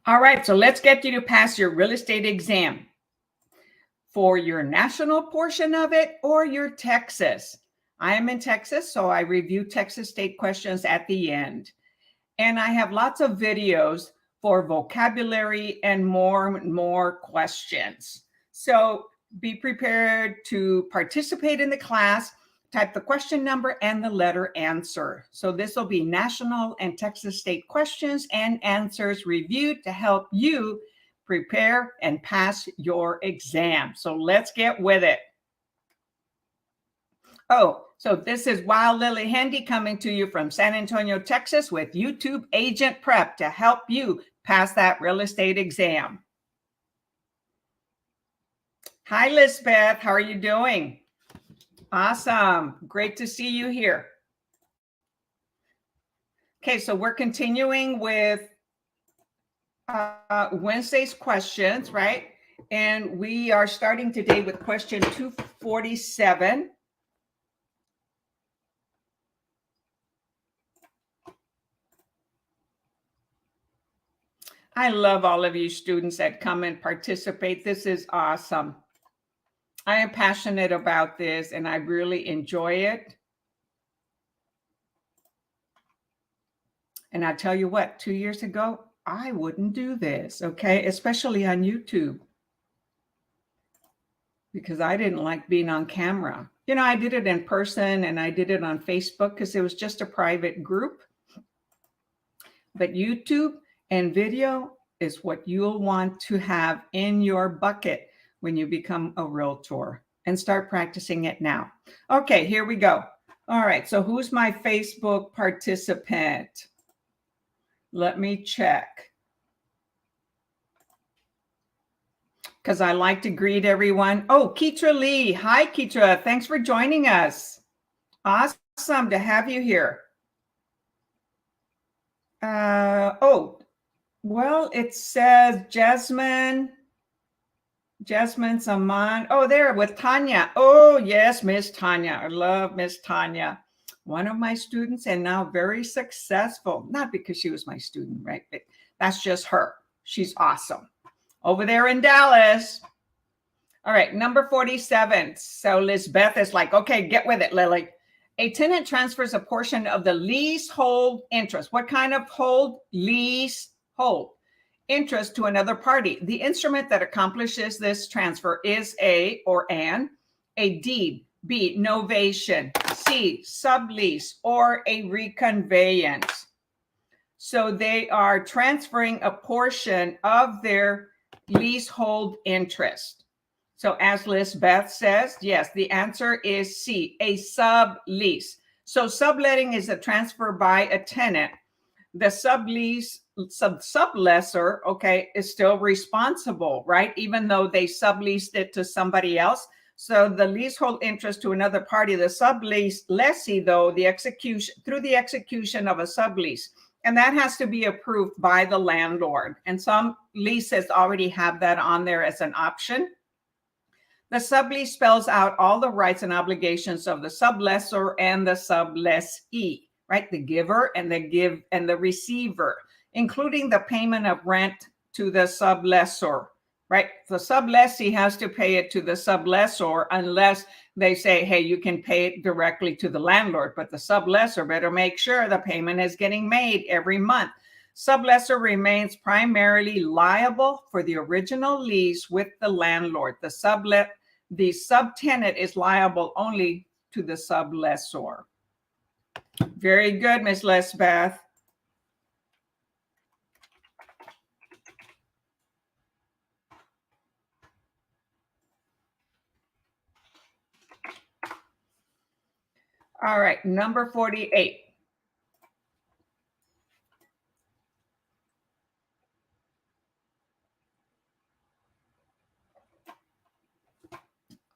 All right, so let's get you to pass your real estate exam for your national portion of it or your Texas. I am in Texas, so I review Texas state questions at the end. And I have lots of videos for vocabulary and more questions. So be prepared to participate in the class. Type the question number and the letter answer. So this will be national and Texas state questions and answers reviewed to help you prepare and pass your exam. So let's get with it. Oh, so this is Wild Lily Handy coming to you from San Antonio, Texas with YouTube Agent Prep to help you pass that real estate exam. Hi, Lisbeth. How are you doing? Awesome. Great to see you here. Okay, so we're continuing with Wednesday's questions, right? And we are starting today with question 247. I love all of you students that come and participate. This is awesome. I am passionate about this and I really enjoy it. And I tell you what, 2 years ago, I wouldn't do this, okay? Especially on YouTube. Because I didn't like being on camera. You know, I did it in person and I did it on Facebook because it was just a private group. But YouTube and video is what you'll want to have in your bucket when you become a realtor, and start practicing it now. Okay, here we go. All right, so who's my Facebook participant? Let me check. Because I like to greet everyone. Oh, Keitra Lee. Hi, Keitra. Thanks for joining us. Awesome to have you here. Well, it says Jasmine Saman. Oh, there with Tanya. Oh, yes, Miss Tanya. I love Miss Tanya. One of my students and now very successful. Not because she was my student, right? But that's just her. She's awesome. Over there in Dallas. All right, number 47. So Lisbeth is like, okay, get with it, Lily. A tenant transfers a portion of the leasehold interest. What kind of hold? Leasehold interest to another party. The instrument that accomplishes this transfer is a deed, B, novation, C, sublease, or a reconveyance. So they are transferring a portion of their leasehold interest. So as Lisbeth says, yes, the answer is C, a sublease. So subletting is a transfer by a tenant. The sublessor, okay, is still responsible, right? Even though they subleased it to somebody else. So the leasehold interest to another party, the sublease lessee, though, through the execution of a sublease. And that has to be approved by the landlord. And some leases already have that on there as an option. The sublease spells out all the rights and obligations of the sublessor and the sublessee, right? The giver and the receiver, including the payment of rent to the sublessor, right? The sublessee has to pay it to the sublessor unless they say, hey, you can pay it directly to the landlord, but the sublessor better make sure the payment is getting made every month. Sublessor remains primarily liable for the original lease with the landlord. The subtenant is liable only to the sublessor. Very good, Ms. Lisbeth. All right, number 48.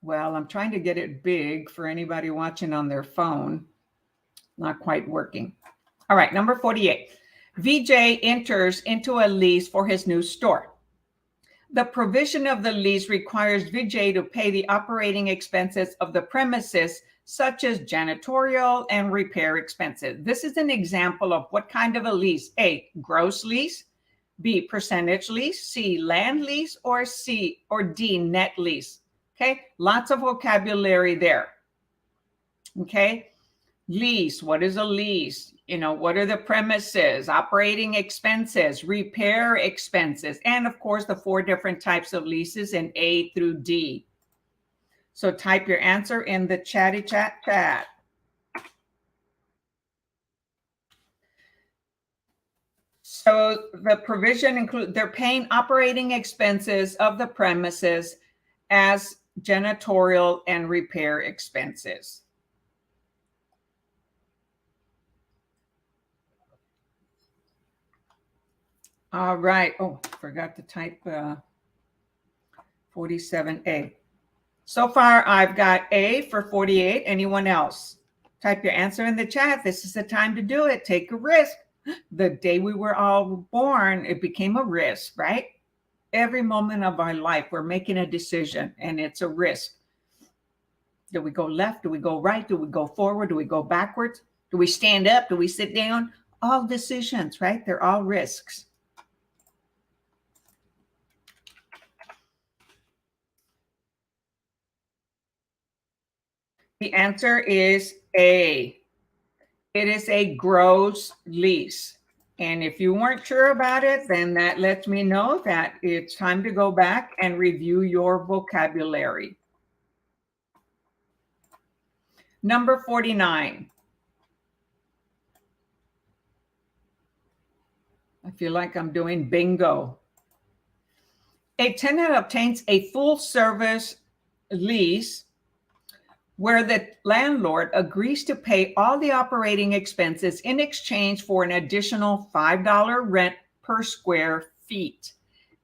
Well, I'm trying to get it big for anybody watching on their phone. Not quite working. All right, number 48. VJ enters into a lease for his new store. The provision of the lease requires VJ to pay the operating expenses of the premises, such as janitorial and repair expenses. This is an example of what kind of a lease? A, gross lease, B, percentage lease, C, land lease, or D, net lease. Okay, lots of vocabulary there. Okay, lease, what is a lease? What are the premises, operating expenses, repair expenses, and of course the 4 different types of leases in A through D. So type your answer in the chatty chat. So the provision includes they're paying operating expenses of the premises as janitorial and repair expenses. All right. Oh, forgot to type 47A. So far, I've got A for 48. Anyone else? Type your answer in the chat. This is the time to do it. Take a risk. The day we were all born, it became a risk, right? Every moment of our life, we're making a decision, and it's a risk. Do we go left? Do we go right? Do we go forward? Do we go backwards? Do we stand up? Do we sit down? All decisions, right? They're all risks. The answer is A. It is a gross lease. And if you weren't sure about it, then that lets me know that it's time to go back and review your vocabulary. Number 49. I feel like I'm doing bingo. A tenant obtains a full service lease where the landlord agrees to pay all the operating expenses in exchange for an additional $5 rent per square feet.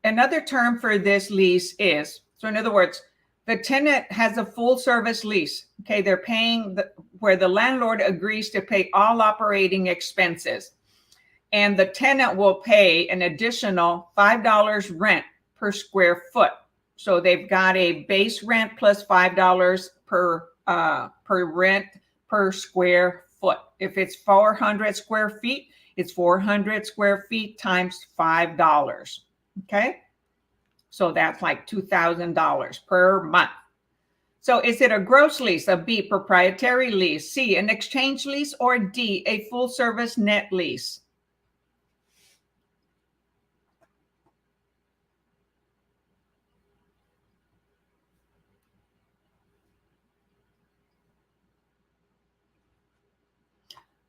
Another term for this lease is, so in other words, the tenant has a full service lease. Okay, they're paying where the landlord agrees to pay all operating expenses. And the tenant will pay an additional $5 rent per square foot. So they've got a base rent plus $5 per rent per square foot. If it's 400 square feet, it's 400 square feet times $5. Okay, so that's like $2,000 per month. So is it a gross lease, a B, proprietary lease, C, an exchange lease, or D, a full service net lease?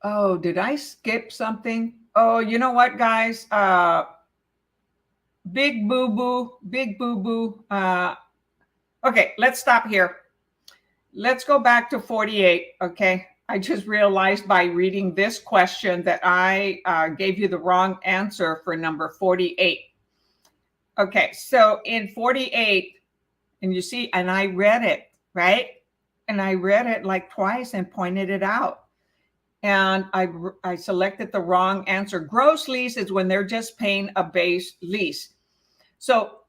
Oh, did I skip something? Oh, you know what, guys? Big boo-boo, big boo-boo. Okay, let's stop here. Let's go back to 48, okay? I just realized by reading this question that I gave you the wrong answer for number 48. Okay, so in 48, and you see, and I read it, right? And I read it like twice and pointed it out. And I selected the wrong answer. Gross lease is when they're just paying a base lease. So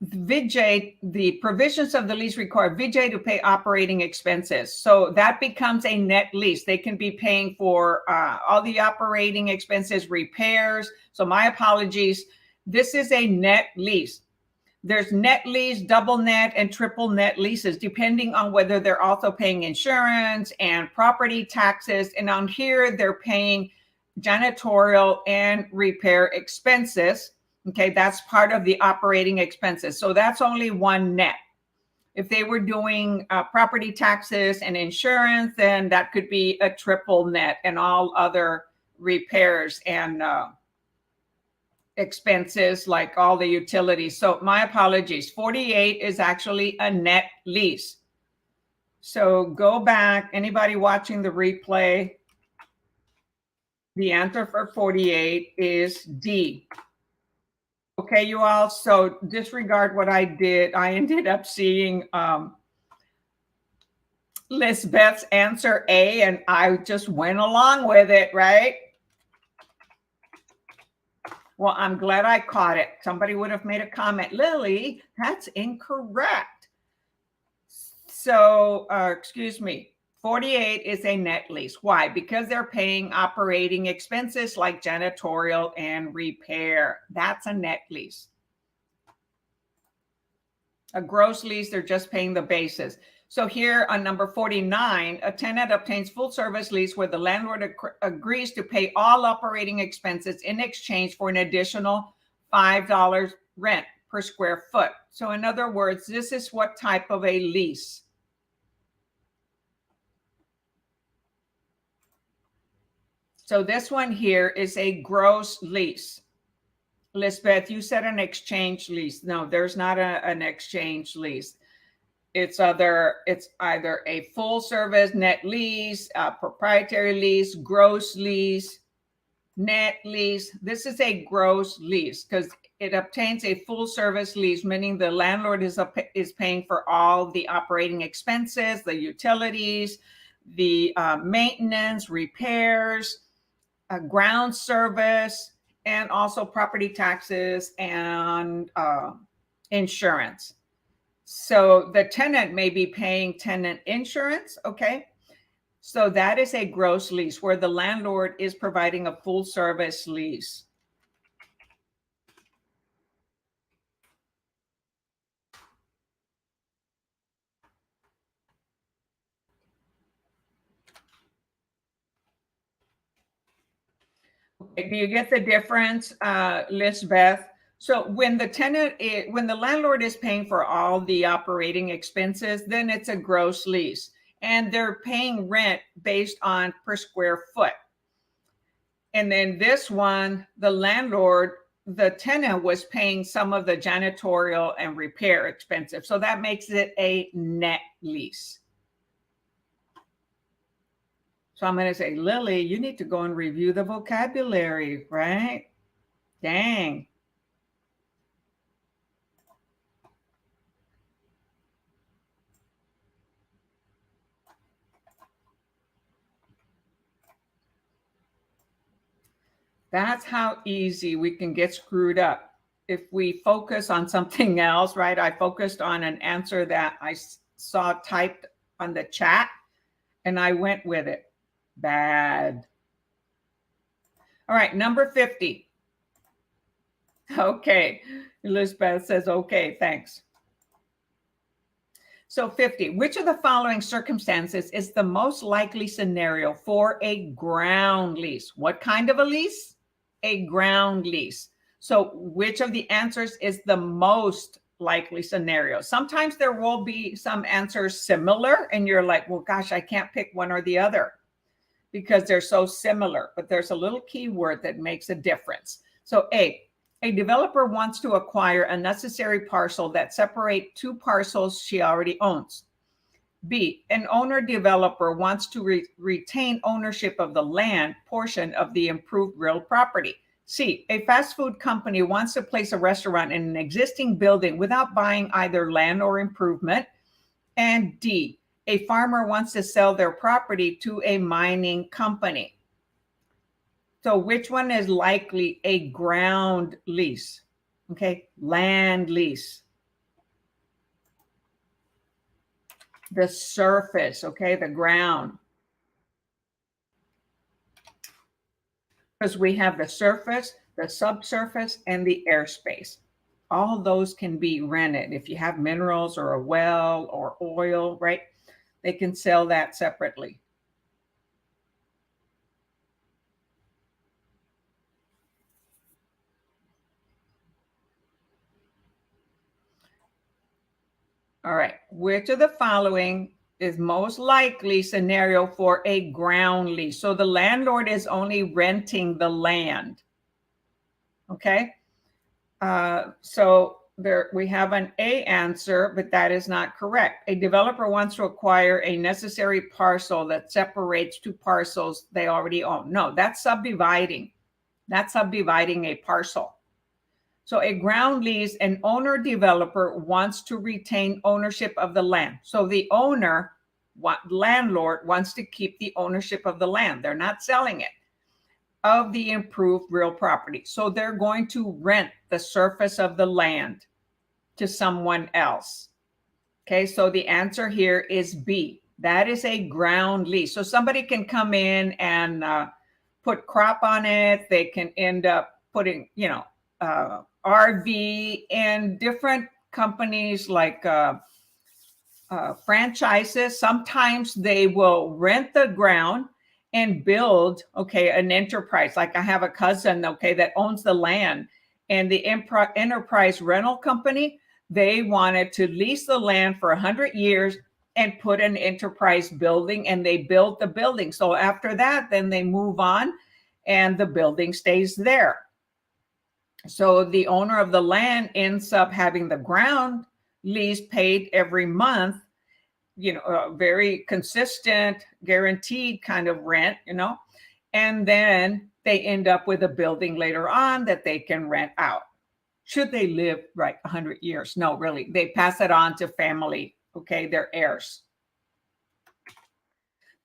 VJ, the provisions of the lease require VJ to pay operating expenses. So that becomes a net lease. They can be paying for all the operating expenses, repairs. So my apologies. This is a net lease. There's net lease, double net, and triple net leases, depending on whether they're also paying insurance and property taxes. And on here, they're paying janitorial and repair expenses. Okay, that's part of the operating expenses. So that's only one net. If they were doing property taxes and insurance, then that could be a triple net and all other repairs and expenses like all the utilities. So my apologies. 48 is actually a net lease. So go back. Anybody watching the replay? The answer for 48 is D. Okay, you all. So disregard what I did. I ended up seeing Lisbeth's answer A, and I just went along with it, right? Well, I'm glad I caught it. Somebody would have made a comment, Lillie, that's incorrect. So, excuse me. 48 is a net lease. Why? Because they're paying operating expenses like janitorial and repair. That's a net lease. A gross lease, they're just paying the basis. So here on number 49, a tenant obtains full service lease where the landlord agrees to pay all operating expenses in exchange for an additional $5 rent per square foot. So in other words, this is what type of a lease? So this one here is a gross lease. Lisbeth, you said an exchange lease. No, there's not an exchange lease. It's either a full service net lease, a proprietary lease, gross lease, net lease. This is a gross lease because it obtains a full service lease, meaning the landlord is paying for all the operating expenses, the utilities, the maintenance, repairs, ground service, and also property taxes and insurance. So the tenant may be paying tenant insurance, okay? So that is a gross lease where the landlord is providing a full service lease. Okay, do you get the difference, Lisbeth? So when the landlord is paying for all the operating expenses, then it's a gross lease, and they're paying rent based on per square foot. And then this one, the tenant was paying some of the janitorial and repair expenses. So that makes it a net lease. So I'm going to say, Lillie, you need to go and review the vocabulary, right? Dang. That's how easy we can get screwed up. If we focus on something else, right? I focused on an answer that I saw typed on the chat and I went with it. Bad. All right, number 50. Okay, Elizabeth says, okay, thanks. So 50, which of the following circumstances is the most likely scenario for a ground lease? What kind of a lease? A ground lease. So which of the answers is the most likely scenario? Sometimes there will be some answers similar and you're like, well, gosh, I can't pick one or the other because they're so similar, but there's a little keyword that makes a difference. So a developer wants to acquire a necessary parcel that separate two parcels she already owns. B, an owner developer wants to retain ownership of the land portion of the improved real property. C, a fast food company wants to place a restaurant in an existing building without buying either land or improvement. And D, a farmer wants to sell their property to a mining company. So which one is likely a ground lease? Okay, land lease. The surface, okay, the ground. Because we have the surface, the subsurface, and the airspace. All those can be rented. If you have minerals or a well or oil, right? They can sell that separately. All right, which of the following is most likely scenario for a ground lease? So the landlord is only renting the land. Okay, so there we have an A answer, but that is not correct. A developer wants to acquire a necessary parcel that separates two parcels they already own. No, that's subdividing. That's subdividing a parcel. So a ground lease, an owner developer wants to retain ownership of the land. So the landlord wants to keep the ownership of the land. They're not selling it, of the improved real property. So they're going to rent the surface of the land to someone else. Okay, so the answer here is B. That is a ground lease. So somebody can come in and put crop on it. They can end up putting, RV, and different companies like franchises. Sometimes they will rent the ground and build, an enterprise. Like I have a cousin, that owns the land, and the enterprise rental company, they wanted to lease the land for 100 years and put an enterprise building, and they built the building. So after that, then they move on and the building stays there. So the owner of the land ends up having the ground lease paid every month, a very consistent, guaranteed kind of rent, and then they end up with a building later on that they can rent out. Should they live 100 years? No, really. They pass it on to family, their heirs.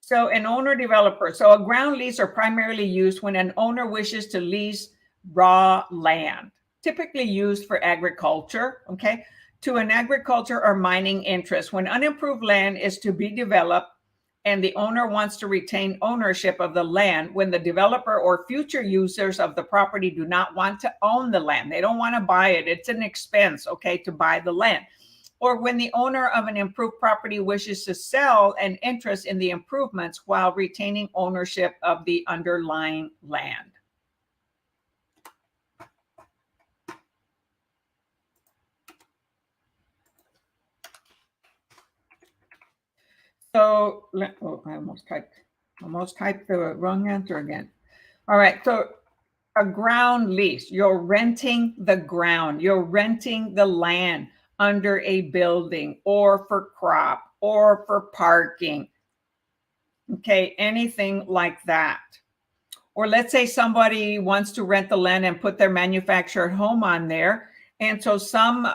So an owner developer. So a ground lease are primarily used when an owner wishes to lease raw land, typically used for agriculture, to an agriculture or mining interest. When unimproved land is to be developed and the owner wants to retain ownership of the land, when the developer or future users of the property do not want to own the land, they don't want to buy it, it's an expense, to buy the land. Or when the owner of an improved property wishes to sell an interest in the improvements while retaining ownership of the underlying land. So, I almost typed the wrong answer again. All right, so a ground lease, you're renting the ground, you're renting the land under a building or for crop or for parking, anything like that. Or let's say somebody wants to rent the land and put their manufactured home on there. And so some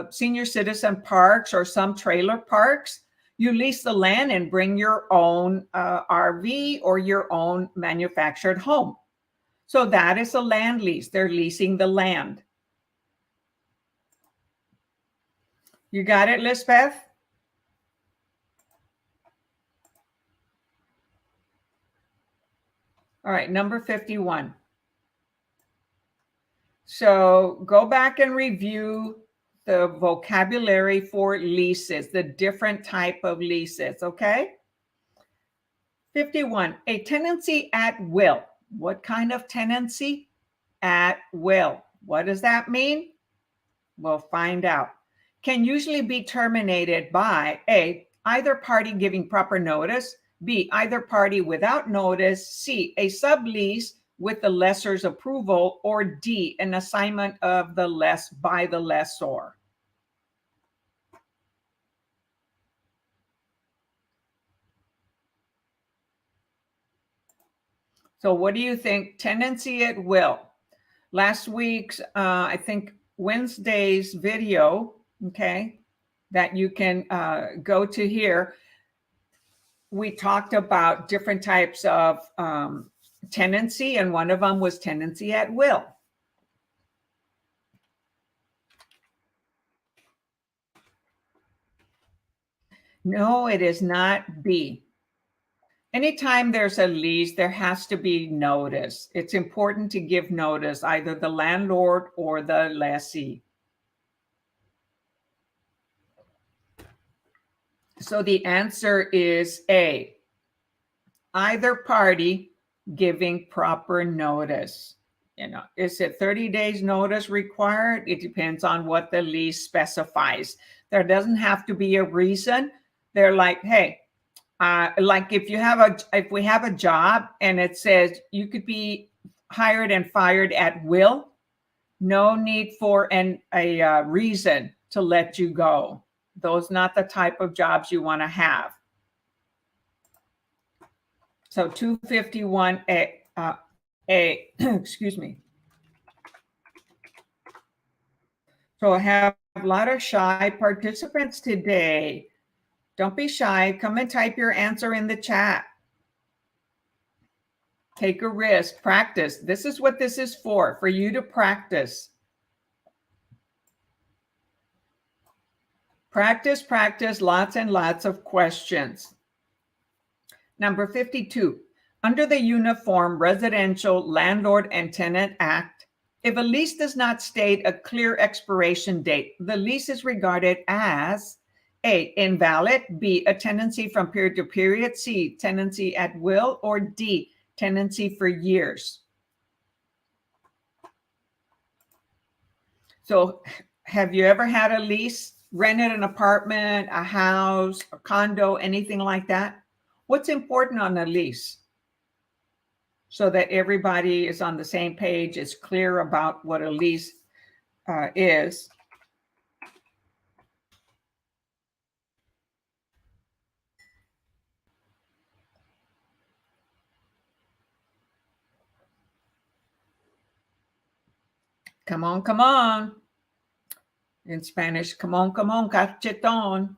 senior citizen parks or some trailer parks, you lease the land and bring your own RV or your own manufactured home. So that is a land lease. They're leasing the land. You got it, Lisbeth? All right, number 51. So go back and review the vocabulary for leases, the different type of leases, 51, a tenancy at will. What kind of tenancy? At will. What does that mean? We'll find out. Can usually be terminated by A, either party giving proper notice, B, either party without notice, C, a sublease with the lessor's approval, or D, an assignment of the by the lessor. So what do you think? Tenancy at will. Last week's, I think Wednesday's video, that you can go to here, we talked about different types of tenancy, and one of them was tenancy at will. No, it is not B. Anytime there's a lease, there has to be notice. It's important to give notice, either the landlord or the lessee. So the answer is A, either party giving proper notice. Is it 30 days notice required? It depends on what the lease specifies. There doesn't have to be a reason. They're like, hey, like if we have a job and it says you could be hired and fired at will, no need for a reason to let you go. Those not the type of jobs you want to have. So 251A, excuse me. So I have a lot of shy participants today. Don't be shy. Come and type your answer in the chat. Take a risk. Practice. This is what this is for you to practice. Practice, lots and lots of questions. Number 52, under the Uniform Residential Landlord and Tenant Act, if a lease does not state a clear expiration date, the lease is regarded as A, invalid, B, a tenancy from period to period, C, tenancy at will, or D, tenancy for years. So have you ever had a lease, rented an apartment, a house, a condo, anything like that? What's important on a lease? So that everybody is on the same page, is clear about what a lease is. Come on, come on. In Spanish, come on, cacheton.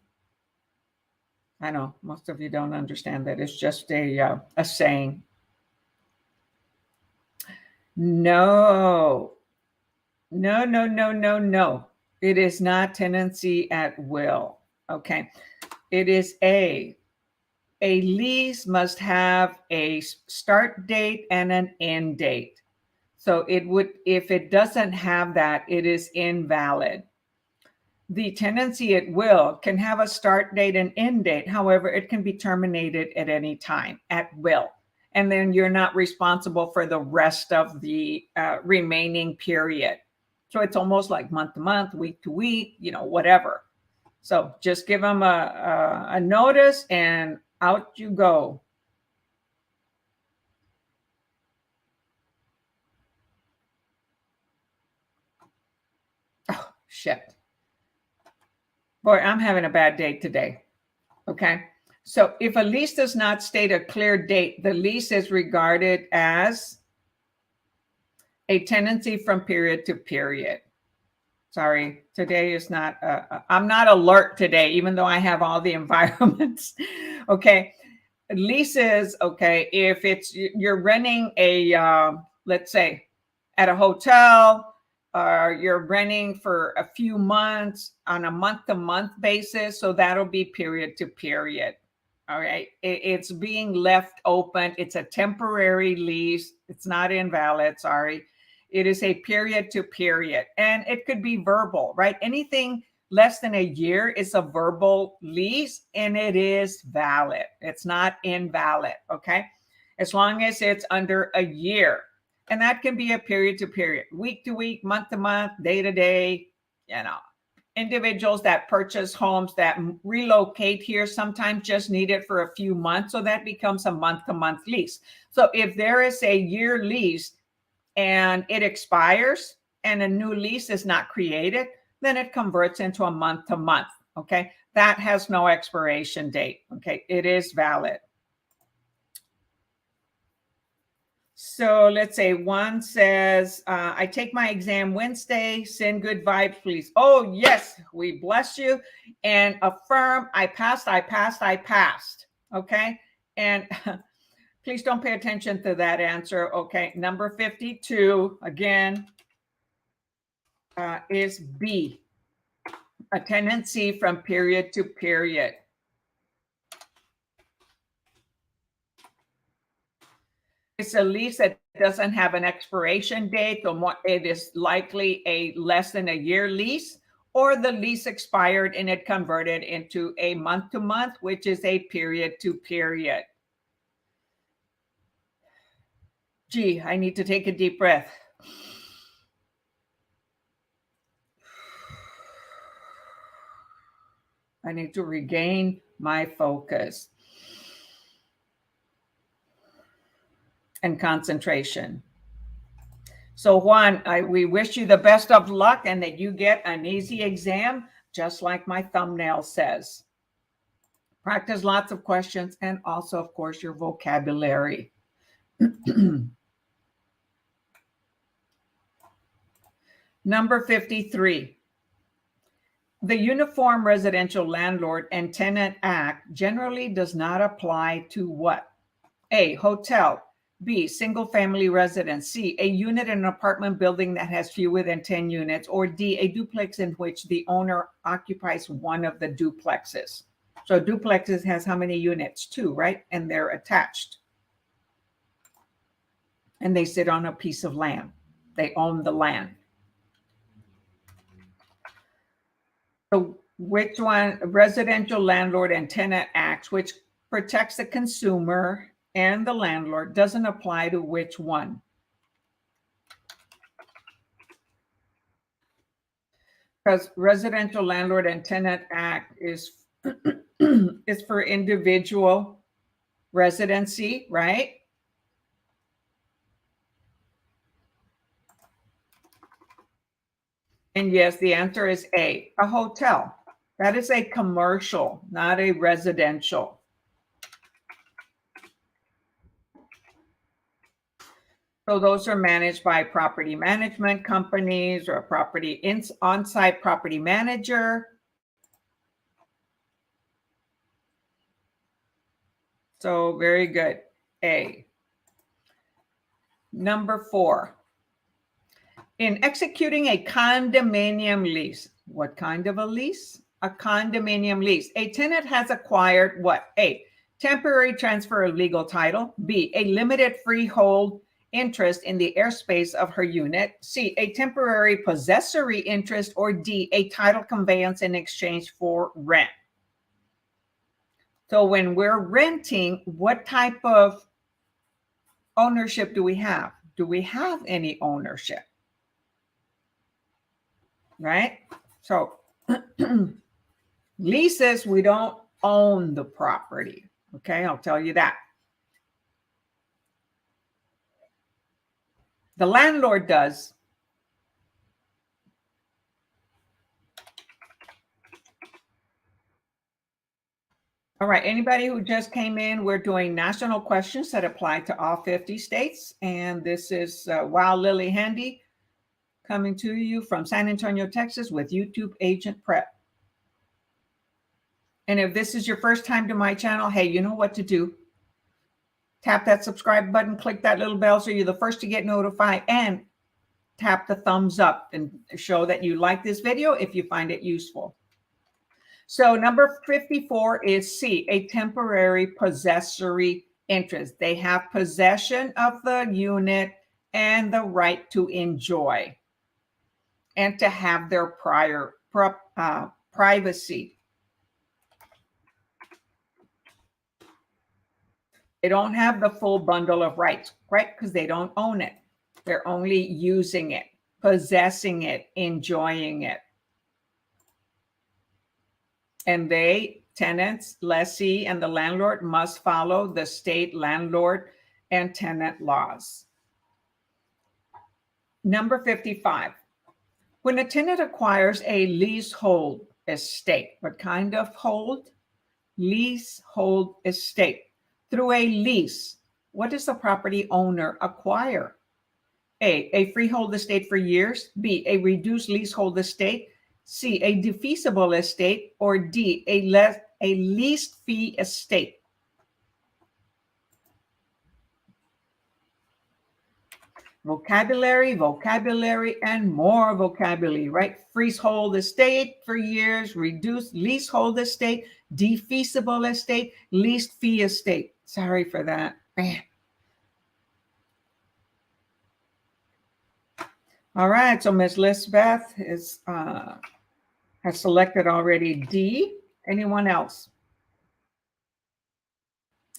I know most of you don't understand that. It's just a saying. No. It is not tenancy at will. Okay. It is a lease must have a start date and an end date. So it would, if it doesn't have that, it is invalid. The tenancy at will can have a start date and end date. However, it can be terminated at any time at will. And then you're not responsible for the rest of the remaining period. So it's almost like month to month, week to week, whatever. So just give them a notice and out you go. Oh, shit. Boy, I'm having a bad day today. Okay. So if a lease does not state a clear date, the lease is regarded as a tenancy from period to period. Sorry, today is not, I'm not alert today, even though I have all the environments. Okay. Leases, okay, if you're renting a, let's say at a hotel, or you're renting for a few months on a month-to-month basis, so that'll be period to period. All right, it's being left open. It's a temporary lease. It's not invalid, sorry. It is a period to period, and it could be verbal, right? Anything less than a year is a verbal lease, and it is valid. It's not invalid, okay? As long as it's under a year. And that can be a period to period, week to week, month to month, day to day. Individuals that purchase homes that relocate here sometimes just need it for a few months. So that becomes a month to month lease. So if there is a year lease and it expires and a new lease is not created, then it converts into a month to month. Okay. That has no expiration date. Okay. It is valid. So let's say one says, I take my exam Wednesday, send good vibes, please. Oh, yes, we bless you. And affirm, I passed. Okay. And please don't pay attention to that answer. Okay. Number 52, again, is B, a tenancy from period to period. It's a lease that doesn't have an expiration date, or it is likely a less than a year lease, or the lease expired and it converted into a month to month, which is a period to period. Gee, I need to take a deep breath. I need to regain my focus and concentration. So Juan, we wish you the best of luck and that you get an easy exam, just like my thumbnail says. Practice lots of questions and also, of course, your vocabulary. Number 53. The Uniform Residential Landlord and Tenant Act generally does not apply to what? A, hotel. B, single-family residence. C, a unit in an apartment building that has fewer than 10 units. Or D, a duplex in which the owner occupies one of the duplexes. So duplexes has how many units? 2, right? And they're attached. And they sit on a piece of land. They own the land. So which one? Residential Landlord and Tenant Act, which protects the consumer and the landlord, doesn't apply to which one? Because Residential Landlord and Tenant Act is is for individual residency, right? And yes, the answer is A hotel. That is a commercial, not a residential. So those are managed by property management companies or a on-site property manager. So very good. A. Number 4. In executing a condominium lease, what kind of a lease? A condominium lease. A tenant has acquired what? A. Temporary transfer of legal title. B. A limited freehold interest in the airspace of her unit. C. A temporary possessory interest. Or D. A title conveyance in exchange for rent. So when we're renting, what type of ownership do we have? Do we have any ownership? Right? So leases, we don't own the property. Okay, I'll tell you that. The landlord does. All right, anybody who just came in, we're doing national questions that apply to all 50 states. And this is Wow Lillie Handy coming to you from San Antonio, Texas with YouTube Agent Prep. And if this is your first time to my channel, hey, you know what to do. Tap that subscribe button, click that little bell so you're the first to get notified, and tap the thumbs up and show that you like this video if you find it useful. So number 54 is C, a temporary possessory interest. They have possession of the unit and the right to enjoy and to have their privacy. They don't have the full bundle of rights, right? Because they don't own it. They're only using it, possessing it, enjoying it. And they, tenants, lessee, and the landlord must follow the state landlord and tenant laws. Number 55. When a tenant acquires a leasehold estate, what kind of hold? Leasehold estate. Through a lease, what does the property owner acquire? A freehold estate for years. B, a reduced leasehold estate. C, a defeasible estate. Or D, a leased fee estate. Vocabulary, vocabulary, and more vocabulary, right? Freehold estate for years, reduced leasehold estate, defeasible estate, leased fee estate. Sorry for that. All right, so Ms. Lisbeth has selected already D. Anyone else?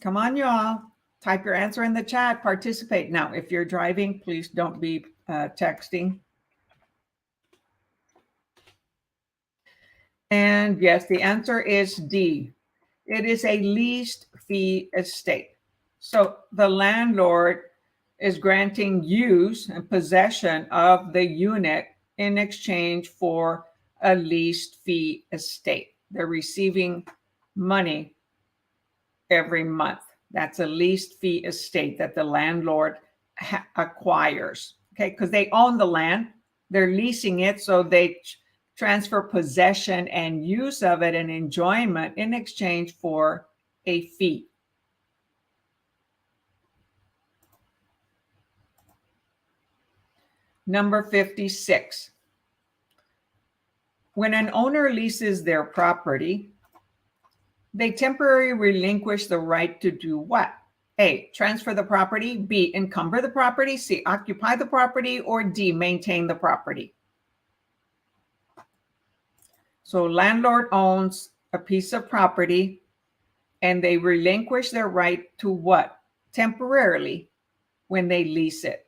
Come on, y'all. Type your answer in the chat. Participate. Now, if you're driving, please don't be texting. And yes, the answer is D. It is a leased fee estate. So the landlord is granting use and possession of the unit in exchange for a leased fee estate. They're receiving money every month. That's a leased fee estate that the landlord acquires, okay? Because they own the land, they're leasing it, so they transfer possession and use of it and enjoyment in exchange for a fee. Number 56. When an owner leases their property, They temporarily relinquish the right to do what? A, transfer the property. B, encumber the property. C, occupy the property. Or D, maintain the property. So landlord owns a piece of property and they relinquish their right to what? Temporarily when they lease it.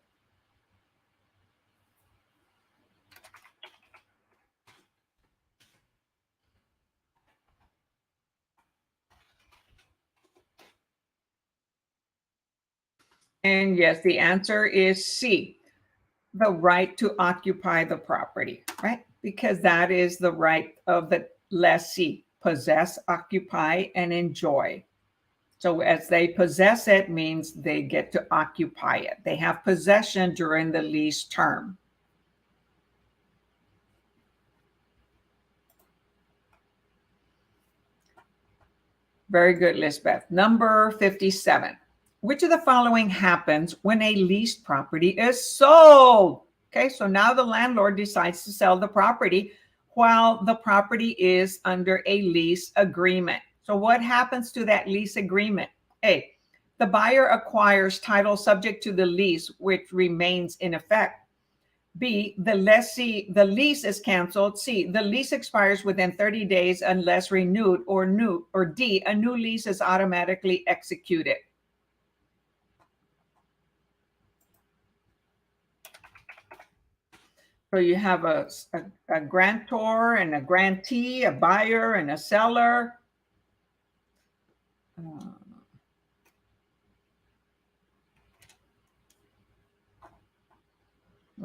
And yes, the answer is C, the right to occupy the property, right? Because that is the right of the lessee, possess, occupy, and enjoy. So as they possess it means they get to occupy it. They have possession during the lease term. Very good, Lisbeth. Number 57. Which of the following happens when a leased property is sold? Okay, so now the landlord decides to sell the property while the property is under a lease agreement. So what happens to that lease agreement? A, the buyer acquires title subject to the lease, which remains in effect. B, the lease is canceled. C, the lease expires within 30 days unless renewed. Or D, a new lease is automatically executed. So you have a grantor and a grantee, a buyer and a seller.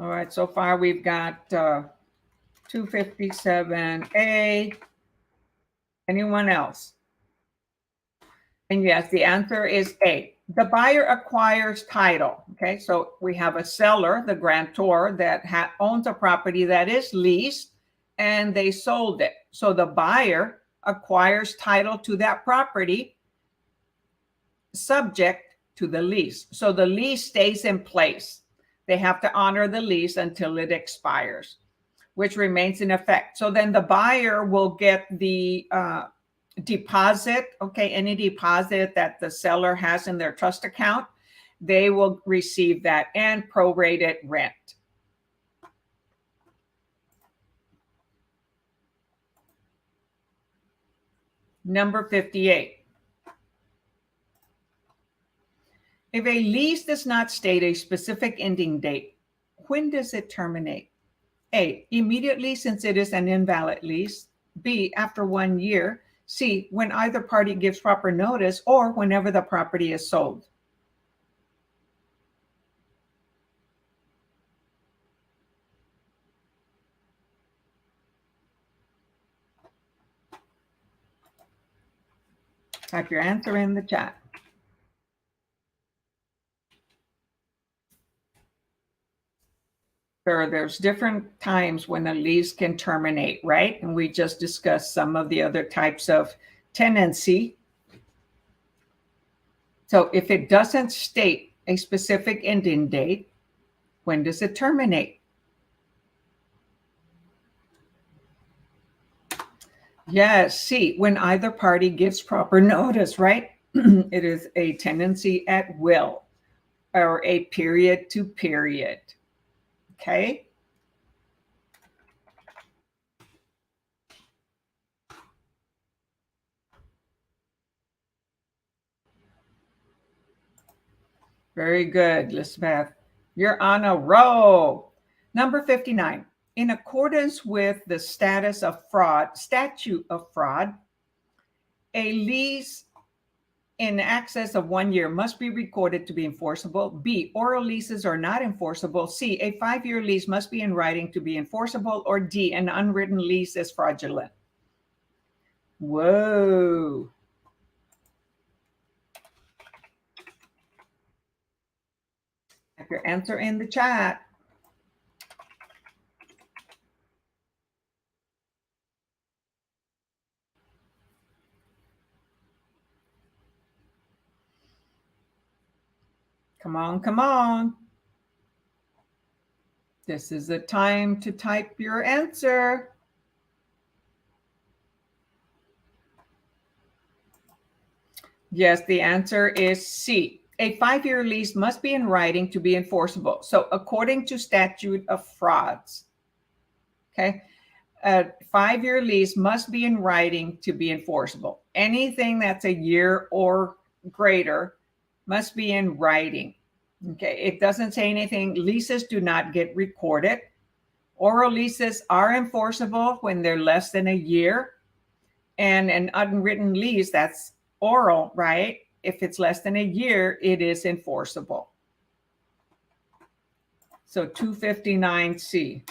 All right, so far we've got 257A. Anyone else? And yes, the answer is A. The buyer acquires title. Okay, so we have a seller, the grantor, that owns a property that is leased and they sold it. So the buyer acquires title to that property subject to the lease. So the lease stays in place. They have to honor the lease until it expires, which remains in effect. So then the buyer will get the deposit, okay, any deposit that the seller has in their trust account, they will receive that and prorated rent. Number 58. If a lease does not state a specific ending date, when does it terminate? A, immediately since it is an invalid lease. B, after 1 year. C, when either party gives proper notice, or whenever the property is sold. Type your answer in the chat. There's different times when a lease can terminate, right? And we just discussed some of the other types of tenancy. So if it doesn't state a specific ending date, when does it terminate? Yes, C, when either party gives proper notice, right? It is a tenancy at will or a period to period. Okay. Very good, Lisbeth. You're on a roll. Number 59. In accordance with the statute of fraud, a lease in excess of 1 year must be recorded to be enforceable. B, oral leases are not enforceable. C, a 5-year lease must be in writing to be enforceable. Or D, an unwritten lease is fraudulent. Whoa. Have your answer in the chat. Come on, come on. This is the time to type your answer. Yes, the answer is C. A 5-year lease must be in writing to be enforceable. So according to statute of frauds, okay, a 5-year lease must be in writing to be enforceable. Anything that's a year or greater must be in writing. Okay, it doesn't say anything. Leases do not get recorded. Oral leases are enforceable when they're less than a year. And an unwritten lease, that's oral, right? If it's less than a year, it is enforceable. So 259C.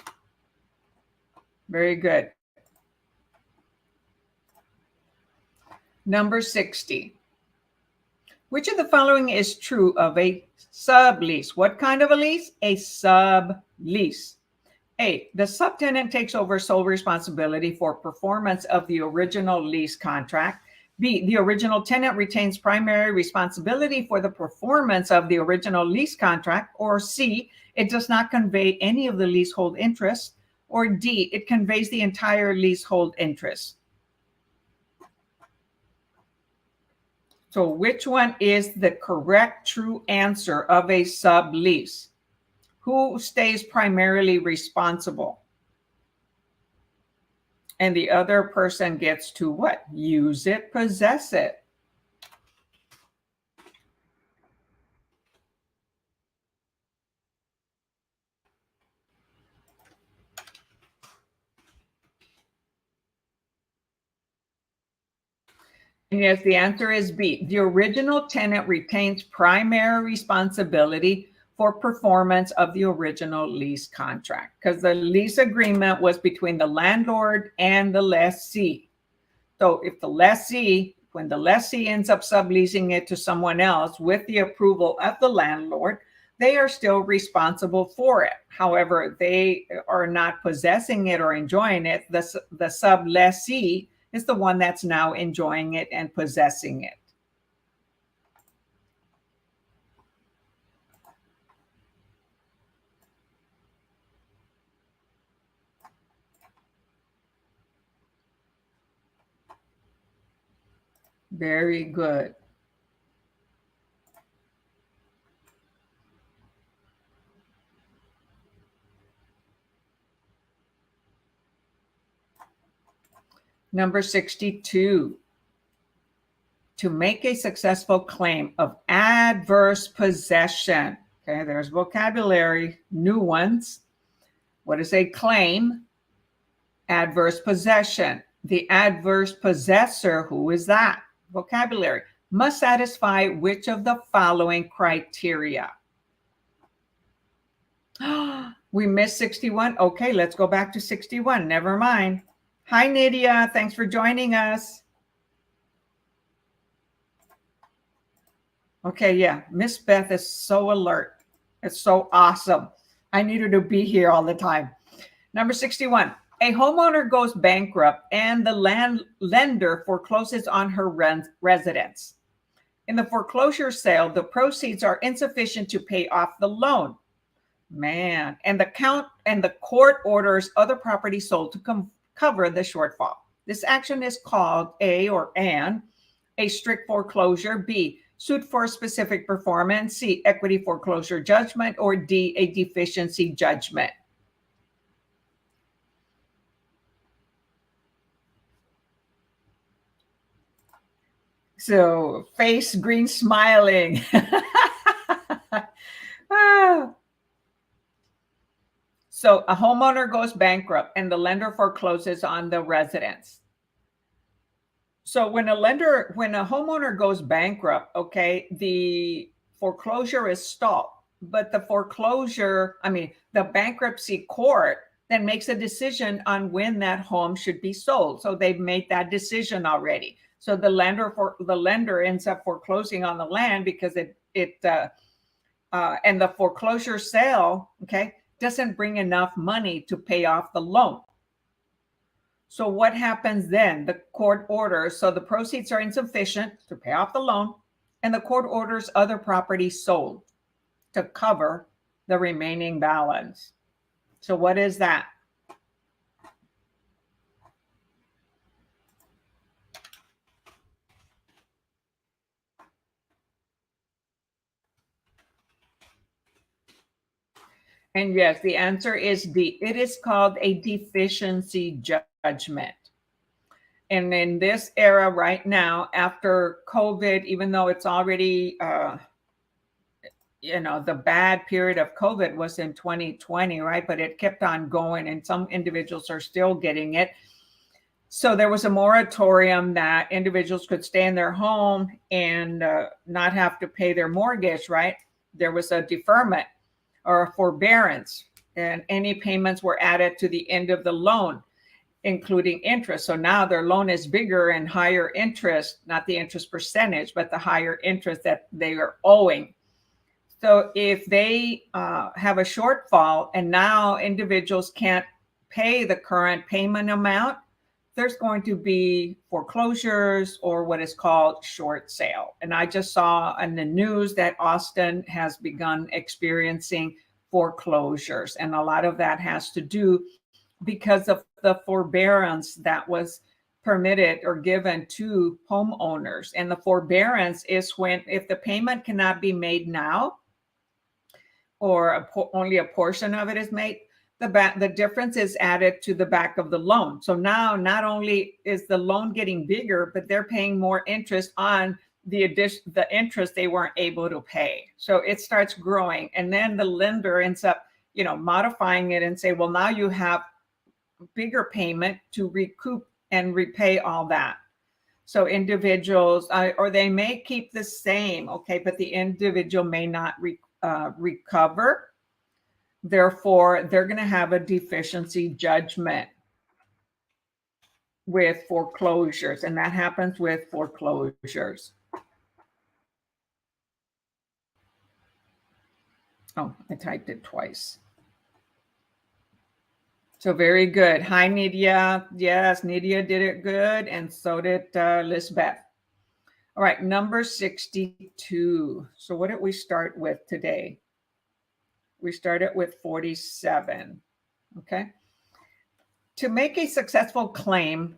Very good. Number 60. Which of the following is true of a sublease? What kind of a lease? A sublease. A, the subtenant takes over sole responsibility for performance of the original lease contract. B, the original tenant retains primary responsibility for the performance of the original lease contract. Or C, it does not convey any of the leasehold interest. Or D, it conveys the entire leasehold interest. So which one is the correct true answer of a sublease? Who stays primarily responsible? And the other person gets to what? Use it, possess it. And yes, the answer is B. The original tenant retains primary responsibility for performance of the original lease contract, because the lease agreement was between the landlord and the lessee. So if the lessee, when the lessee ends up subleasing it to someone else with the approval of the landlord, they are still responsible for it. However, they are not possessing it or enjoying it. The sub-lessee is the one that's now enjoying it and possessing it. Very good. Number 62. To make a successful claim of adverse possession. Okay, there's vocabulary, new ones. What is a claim? Adverse possession. The adverse possessor, who is that? Vocabulary. Must satisfy which of the following criteria? We missed 61. Okay, let's go back to 61. Never mind. Hi, Nydia. Thanks for joining us. Okay, yeah. Miss Beth is so alert. It's so awesome. I need her to be here all the time. Number 61. A homeowner goes bankrupt and the lender forecloses on her residence. In the foreclosure sale, the proceeds are insufficient to pay off the loan. Man, and the court orders other property sold to cover the shortfall. This action is called a strict foreclosure, B, suit for specific performance, C, equity foreclosure judgment, or D, a deficiency judgment. So face green smiling. So a homeowner goes bankrupt and the lender forecloses on the residence. So when a homeowner goes bankrupt, okay, the foreclosure is stalled, but the bankruptcy court then makes a decision on when that home should be sold. So they've made that decision already. So the lender ends up foreclosing on the land because and the foreclosure sale, okay, doesn't bring enough money to pay off the loan. So what happens then? The court orders, so the proceeds are insufficient to pay off the loan, and the court orders other property sold to cover the remaining balance. So what is that? And yes, the answer is D. It is called a deficiency judgment. And in this era right now, after COVID, even though it's already, the bad period of COVID was in 2020, right? But it kept on going, and some individuals are still getting it. So there was a moratorium that individuals could stay in their home and not have to pay their mortgage, right? There was a deferment or a forbearance, and any payments were added to the end of the loan, including interest. So now their loan is bigger and higher interest, not the interest percentage, but the higher interest that they are owing. So if they have a shortfall and now individuals can't pay the current payment amount, there's going to be foreclosures or what is called short sale. And I just saw in the news that Austin has begun experiencing foreclosures. And a lot of that has to do because of the forbearance that was permitted or given to homeowners. And the forbearance is when, if the payment cannot be made now, or only a portion of it is made, the difference is added to the back of the loan. So now not only is the loan getting bigger, but they're paying more interest on the interest they weren't able to pay. So it starts growing, and then the lender ends up, modifying it and say, well, now you have bigger payment to recoup and repay all that. So individuals, or they may keep the same, okay, but the individual may not recover. Therefore, they're going to have a deficiency judgment with foreclosures, and that happens with foreclosures. Oh, I typed it twice. So very good. Hi, Nidia. Yes, Nidia did it good, and so did Lisbeth. All right, number 62. So what did we start with today? We started with 47. Okay. To make a successful claim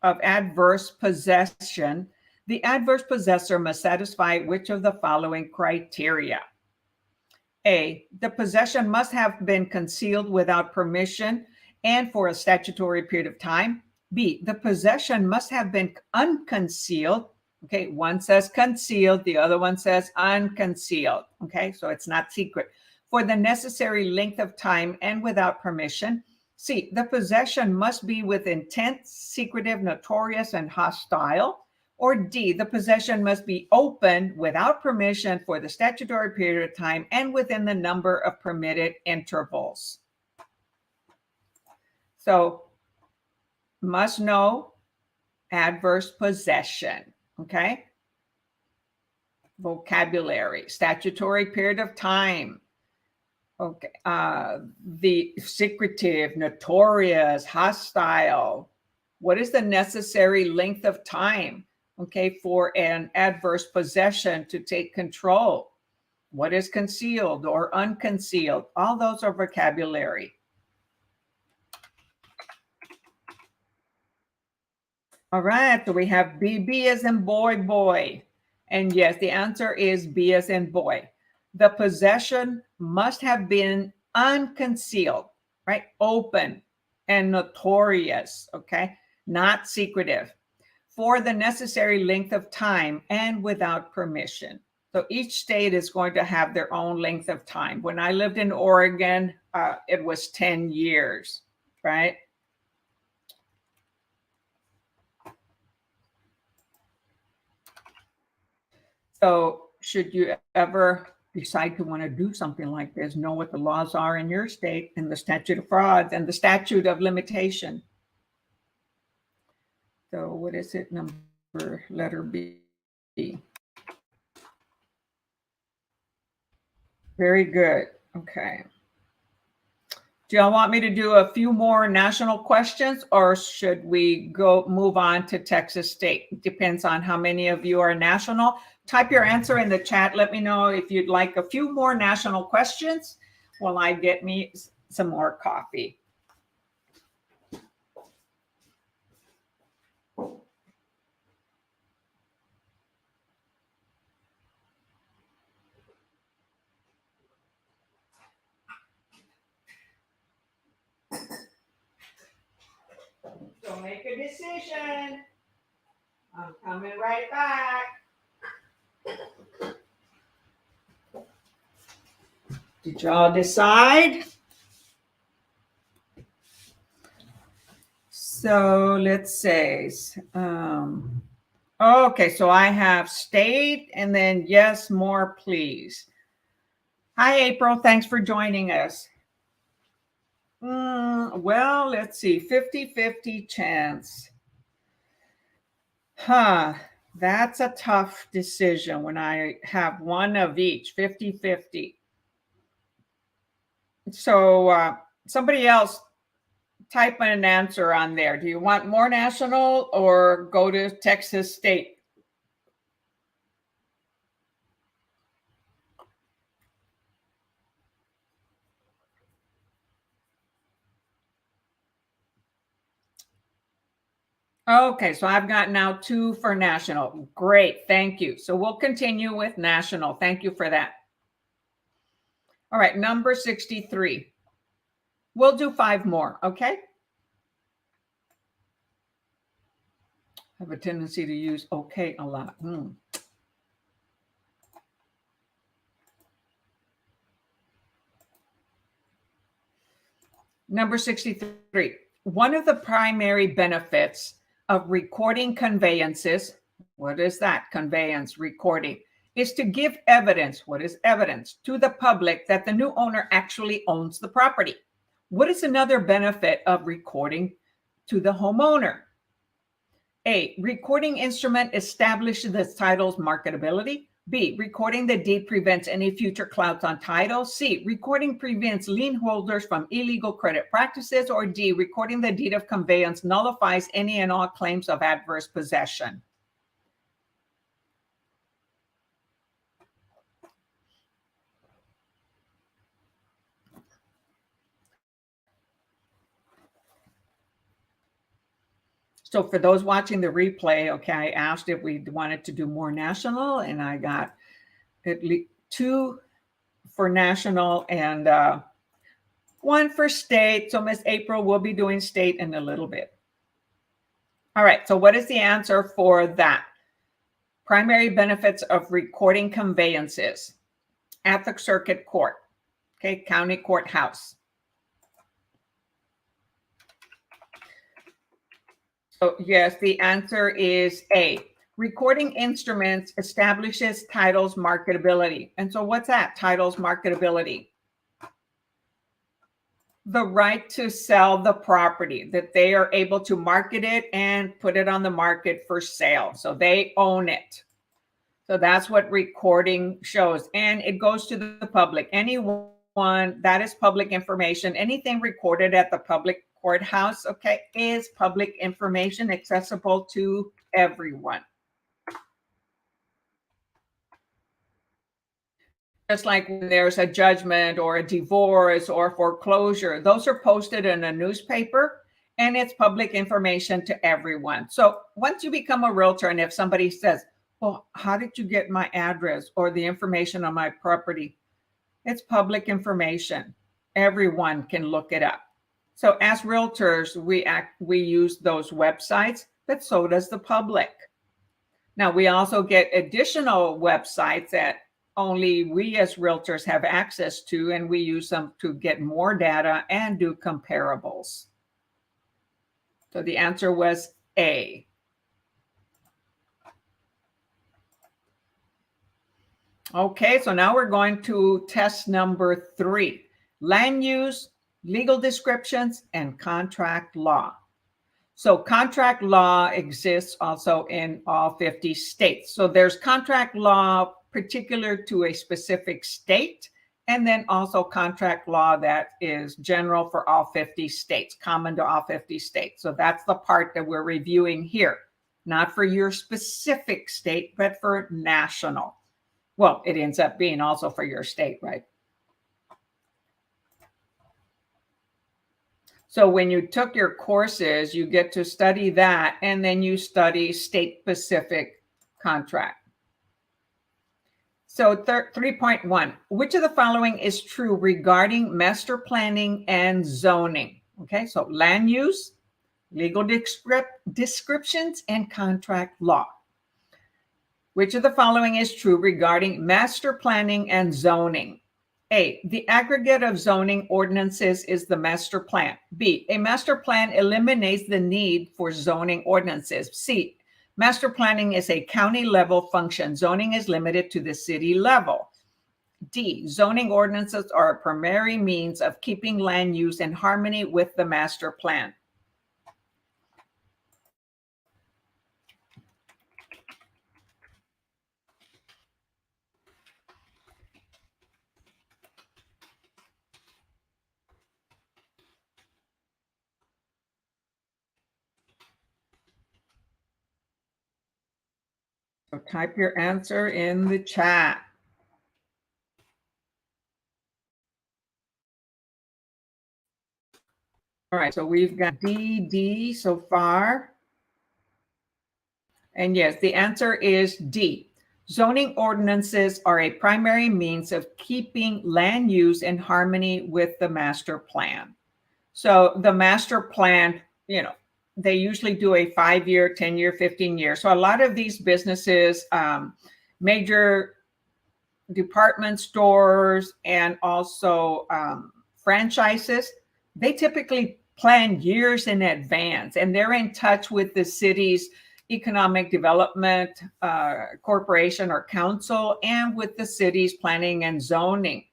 of adverse possession, the adverse possessor must satisfy which of the following criteria? A, the possession must have been concealed without permission and for a statutory period of time. B, the possession must have been unconcealed. Okay, one says concealed, the other one says unconcealed. Okay, so it's not secret. For the necessary length of time and without permission. C, the possession must be with intent, secretive, notorious, and hostile. Or D, the possession must be open without permission for the statutory period of time and within the number of permitted intervals. So, must know adverse possession, okay? Vocabulary, statutory period of time. Okay, the secretive, notorious, hostile. What is the necessary length of time, okay, for an adverse possession to take control? What is concealed or unconcealed? All those are vocabulary. All right, so we have B as in boy, boy. And yes, the answer is B as in boy. The possession must have been unconcealed, right? Open and notorious, okay? Not secretive, for the necessary length of time and without permission. So each state is going to have their own length of time. When I lived in Oregon, it was 10 years, right? So should you ever decide to want to do something like this, know what the laws are in your state and the statute of frauds and the statute of limitation. So what is it, number, letter B? Very good. Okay. Do y'all want me to do a few more national questions, or should we move on to Texas State? It depends on how many of you are national. Type your answer in the chat. Let me know if you'd like a few more national questions while I get me some more coffee. so make a decision. I'm coming right back. Did y'all decide? So let's say, okay, so I have state and then yes, more please. Hi, April. Thanks for joining us. Well, let's see, 50-50 chance. That's a tough decision when I have one of each, 50-50. So somebody else type an answer on there. Do you want more national or go to Texas state? Okay, so I've got now 2 for national. Great, thank you. So we'll continue with national. Thank you for that. All right, number 63. We'll do 5 more, okay? I have a tendency to use okay a lot. Number 63. One of the primary benefits of recording conveyances, what is that? Conveyance, recording, is to give evidence. What is evidence? To the public that the new owner actually owns the property. What is another benefit of recording to the homeowner? A, recording instrument establishes the title's marketability. B, recording the deed prevents any future clouts on title. C, recording prevents lien holders from illegal credit practices. Or D, recording the deed of conveyance nullifies any and all claims of adverse possession. So for those watching the replay, okay, I asked if we wanted to do more national, and I got at least 2 for national and 1 for state. So Miss April will be doing state in a little bit. All right, so what is the answer for that? Primary benefits of recording conveyances at the circuit court, okay, county courthouse. So yes, the answer is A. Recording instruments establishes title's marketability. And so what's that? Title's marketability. The right to sell the property, that they are able to market it and put it on the market for sale. So they own it. So that's what recording shows. And it goes to the public. Anyone that is public information, anything recorded at the public courthouse, okay, is public information accessible to everyone. Just like when there's a judgment or a divorce or foreclosure, those are posted in a newspaper and it's public information to everyone. So once you become a realtor, and if somebody says, well, how did you get my address or the information on my property? It's public information. Everyone can look it up. So as realtors, we use those websites, but so does the public. Now, we also get additional websites that only we as realtors have access to, and we use them to get more data and do comparables. So the answer was A. Okay, so now we're going to test number 3, land use, legal descriptions, and contract law. So contract law exists also in all 50 states. So there's contract law particular to a specific state, and then also contract law that is general for all 50 states, common to all 50 states. So that's the part that we're reviewing here, not for your specific state, but for national. Well, it ends up being also for your state, right? So when you took your courses, you get to study that, and then you study state-specific contract. So 3.1, which of the following is true regarding master planning and zoning? Okay, so land use, legal descriptions, and contract law. Which of the following is true regarding master planning and zoning? A, the aggregate of zoning ordinances is the master plan. B, a master plan eliminates the need for zoning ordinances. C, master planning is a county level function. Zoning is limited to the city level. D, zoning ordinances are a primary means of keeping land use in harmony with the master plan. So type your answer in the chat. All right, so we've got D so far. And yes, the answer is D. Zoning ordinances are a primary means of keeping land use in harmony with the master plan. So the master plan, they usually do a 5-year, 10-year, 15-year. So a lot of these businesses, major department stores, and also franchises, they typically plan years in advance, and they're in touch with the city's economic development corporation or council, and with the city's planning and zoning,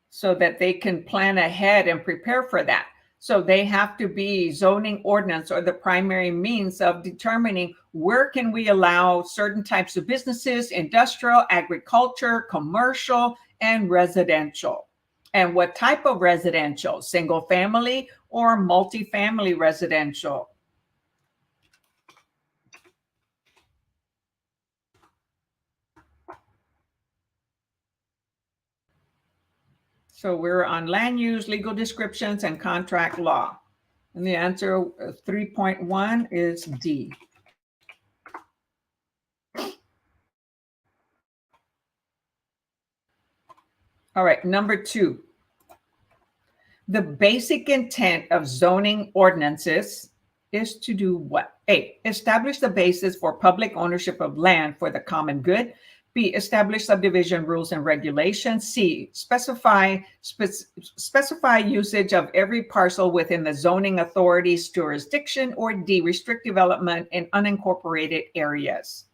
so that they can plan ahead and prepare for that. So they have to be zoning ordinance or the primary means of determining where can we allow certain types of businesses, industrial, agriculture, commercial, and residential. And what type of residential, single family or multifamily residential. So we're on land use, legal descriptions, and contract law. And the answer 3.1 is D. All right, number 2. The basic intent of zoning ordinances is to do what? A, establish the basis for public ownership of land for the common good. B, establish subdivision rules and regulations. C, specify usage of every parcel within the zoning authority's jurisdiction. Or D, restrict development in unincorporated areas.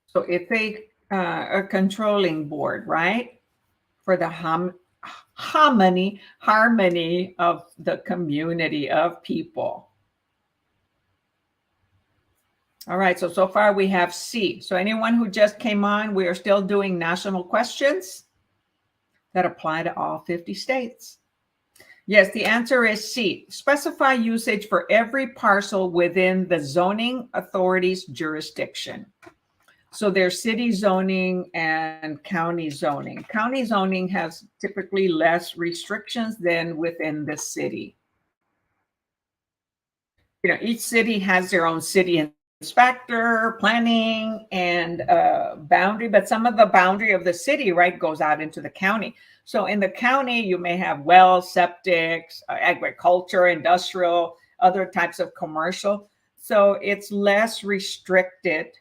So it's a controlling board, right? For the harmony of the community of people. All right, so far we have C. So anyone who just came on, we are still doing national questions that apply to all 50 states. Yes, the answer is C. Specify usage for every parcel within the zoning authority's jurisdiction. So there's city zoning and county zoning. County zoning has typically less restrictions than within the city. Each city has their own city inspector, planning, and boundary, but some of the boundary of the city, right, goes out into the county. So in the county, you may have wells, septics, agriculture, industrial, other types of commercial. So it's less restricted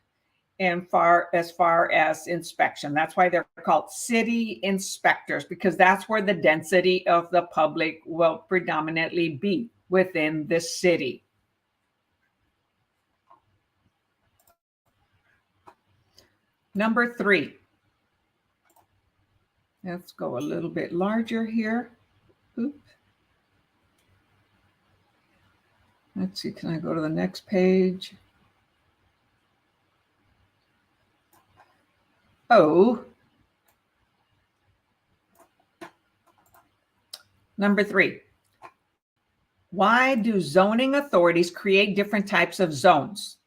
as far as inspection. That's why they're called city inspectors, because that's where the density of the public will predominantly be within the city. Number 3. Let's go a little bit larger here. Oop. Let's see, can I go to the next page? Oh. Number 3. Why do zoning authorities create different types of zones?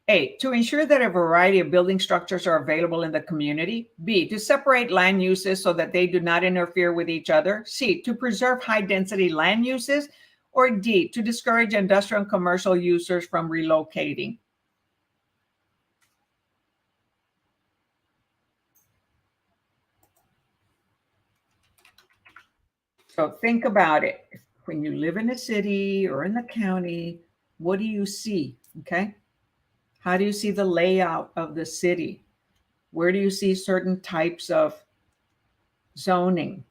A, to ensure that a variety of building structures are available in the community. B, to separate land uses so that they do not interfere with each other. C, to preserve high density land uses. Or D, to discourage industrial and commercial users from relocating. So think about it. When you live in a city or in the county, what do you see? Okay. How do you see the layout of the city? Where do you see certain types of zoning?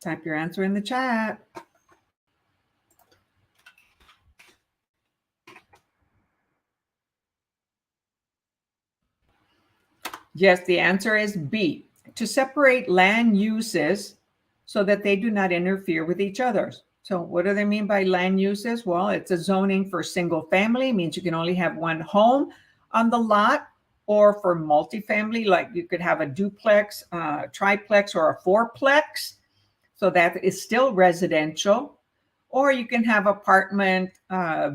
Type your answer in the chat. Yes, the answer is B, to separate land uses so that they do not interfere with each other. So what do they mean by land uses? Well, it's a zoning for single family, means you can only have one home on the lot, or for multifamily, like you could have a duplex, triplex, or a fourplex. So that is still residential. Or you can have apartment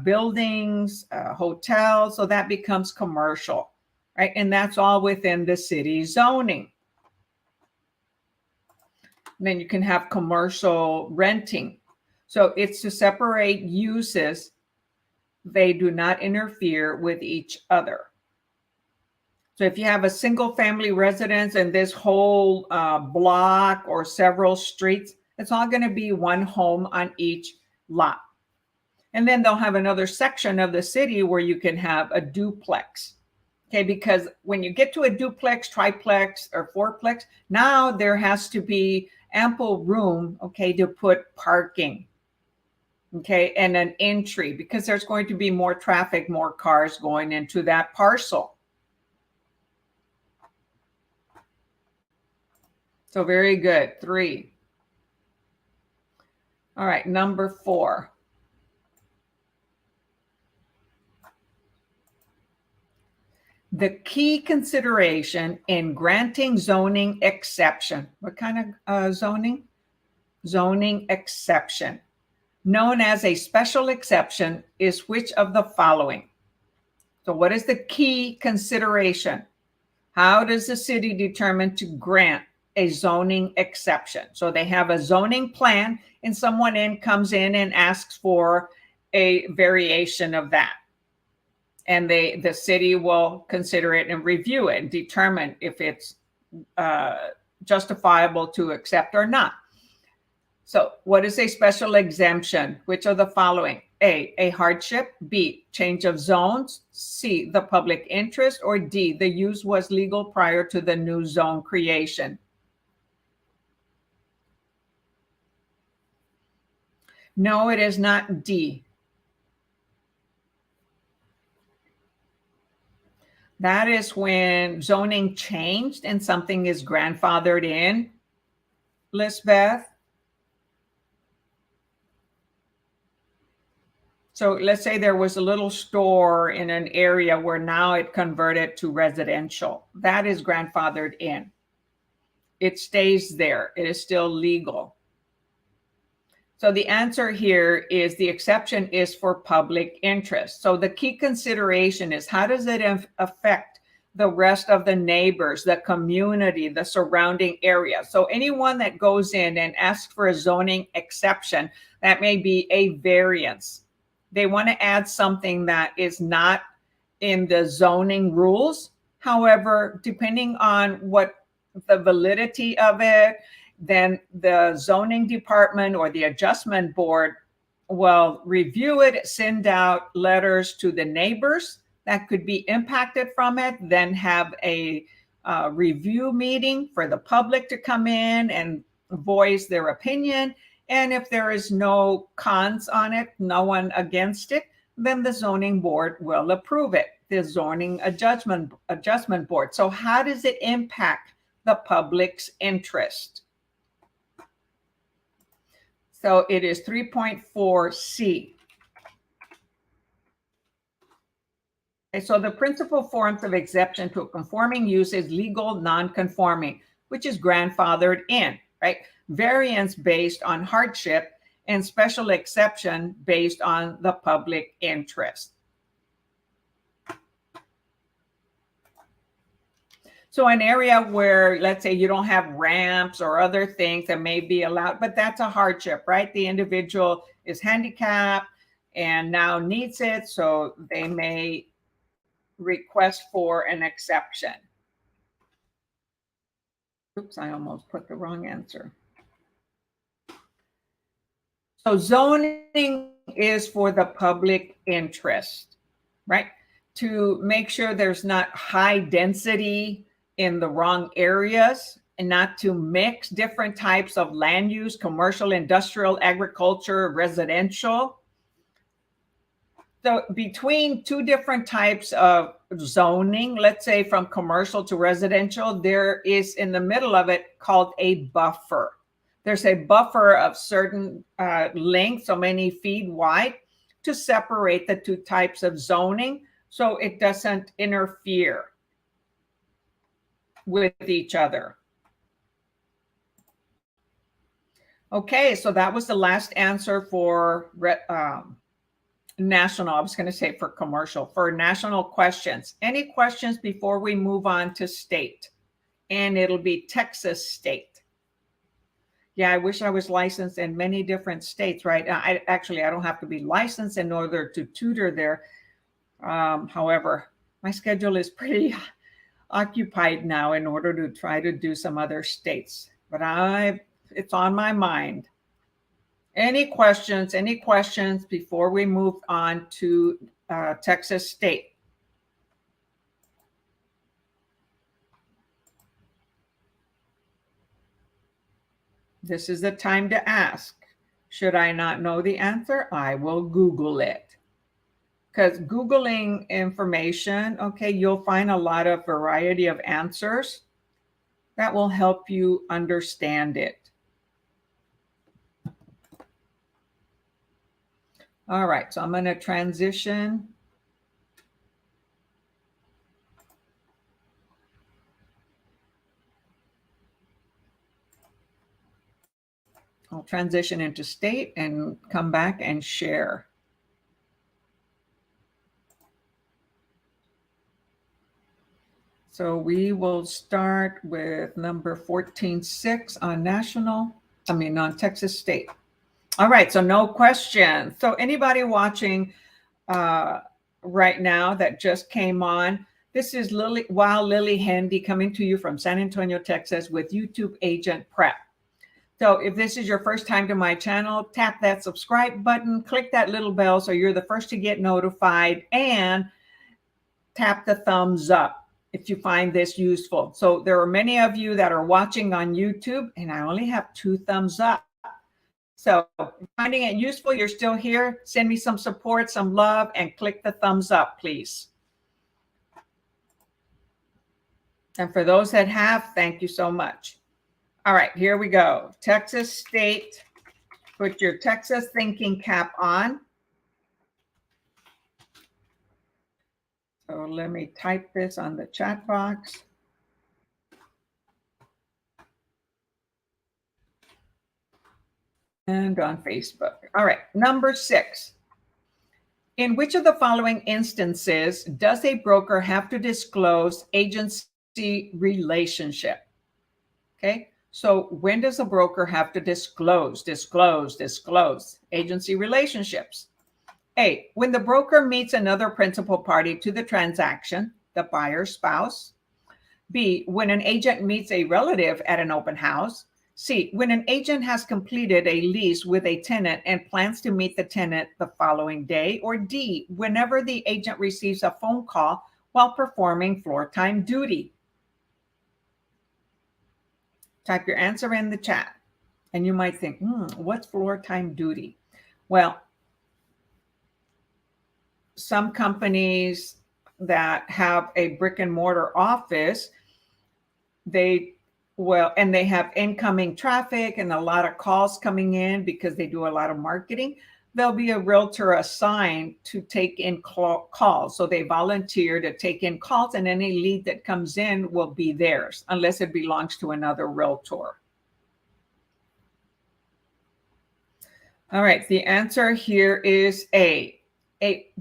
buildings, hotels, so that becomes commercial, right? And that's all within the city zoning. And then you can have commercial renting. So it's to separate uses. They do not interfere with each other. So if you have a single family residence and this whole block or several streets, it's all going to be one home on each lot. And then they'll have another section of the city where you can have a duplex. Okay, because when you get to a duplex, triplex, or fourplex, now there has to be ample room, okay, to put parking, okay, and an entry, because there's going to be more traffic, more cars going into that parcel. So very good. 3. All right, number 4. The key consideration in granting zoning exception. What kind of zoning? Zoning exception. Known as a special exception is which of the following? So what is the key consideration? How does the city determine to grant a zoning exception? So they have a zoning plan and someone comes in and asks for a variation of that. And the city will consider it and review it and determine if it's justifiable to accept or not. So what is a special exemption? Which of the following? A hardship, B, change of zones, C, the public interest, or D, the use was legal prior to the new zone creation. No, it is not D. That is when zoning changed and something is grandfathered in, Lisbeth. So let's say there was a little store in an area where now it converted to residential. That is grandfathered in. It stays there. It is still legal. So the answer here is the exception is for public interest. So the key consideration is, how does it affect the rest of the neighbors, the community, the surrounding area? So anyone that goes in and asks for a zoning exception, that may be a variance. They want to add something that is not in the zoning rules. However, depending on what the validity of it, then the zoning department or the adjustment board will review it, send out letters to the neighbors that could be impacted from it, then have a review meeting for the public to come in and voice their opinion. And if there is no cons on it, no one against it, then the zoning board will approve it, the zoning adjustment board. So how does it impact the public's interest? So it is 3.4C. Okay, so the principal forms of exception to a conforming use is legal non-conforming, which is grandfathered in, right? Variance based on hardship, and special exception based on the public interest. So an area where, let's say, you don't have ramps or other things that may be allowed, but that's a hardship, right? The individual is handicapped and now needs it, so they may request for an exception. Oops, I almost put the wrong answer. So zoning is for the public interest, right? To make sure there's not high density in the wrong areas, and not to mix different types of land use, commercial, industrial, agriculture, residential. So between two different types of zoning, let's say from commercial to residential, there is in the middle of it called a buffer. There's a buffer of certain length, so many feet wide, to separate the two types of zoning so it doesn't interfere with each other. Okay, so that was the last answer for national. I was going to say for commercial, for national questions. Any questions before we move on to state? And it'll be Texas state. Yeah, I wish I was licensed in many different states, right? I don't have to be licensed in order to tutor there. However, my schedule is pretty occupied now in order to try to do some other states, but it's on my mind. Any questions before we move on to Texas state? This is the time to ask. Should I not know the answer? I will Google it. Because Googling information, okay, you'll find a lot of variety of answers that will help you understand it. All right, so I'm going to transition. I'll transition into state and come back and share. So we will start with number 14.6 on Texas state. All right, so no questions. So anybody watching right now that just came on, this is Lillie Handy coming to you from San Antonio, Texas with YouTube Agent Prep. So if this is your first time to my channel, tap that subscribe button, click that little bell so you're the first to get notified, and tap the thumbs up if you find this useful. So there are many of you that are watching on YouTube, and I only have 2 thumbs up. So if you're finding it useful, you're still here, send me some support, some love, and click the thumbs up, please. And for those that have, thank you so much. All right, here we go. Texas state, put your Texas thinking cap on. So let me type this on the chat box. And on Facebook. All right, number 6. In which of the following instances does a broker have to disclose agency relationship? Okay, so when does a broker have to disclose agency relationships? A, when the broker meets another principal party to the transaction, the buyer's spouse. B, when an agent meets a relative at an open house. C, when an agent has completed a lease with a tenant and plans to meet the tenant the following day. Or D, whenever the agent receives a phone call while performing floor time duty. Type your answer in the chat. And you might think, what's floor time duty? Well, some companies that have a brick and mortar office, they have incoming traffic and a lot of calls coming in because they do a lot of marketing. There'll be a realtor assigned to take in calls. So they volunteer to take in calls, and any lead that comes in will be theirs unless it belongs to another realtor. All right, the answer here is A.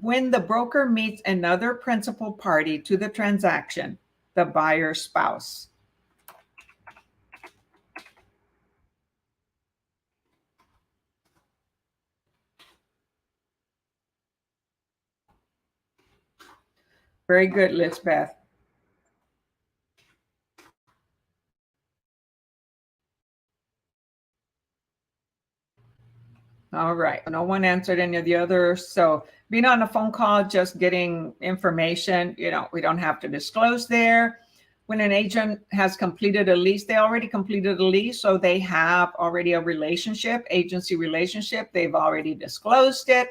When the broker meets another principal party to the transaction, the buyer's spouse. Very good, Lisbeth. All right. No one answered any of the others. So being on a phone call, just getting information, we don't have to disclose there. When an agent has completed a lease, they already completed a lease. So they have already a relationship, agency relationship. They've already disclosed it.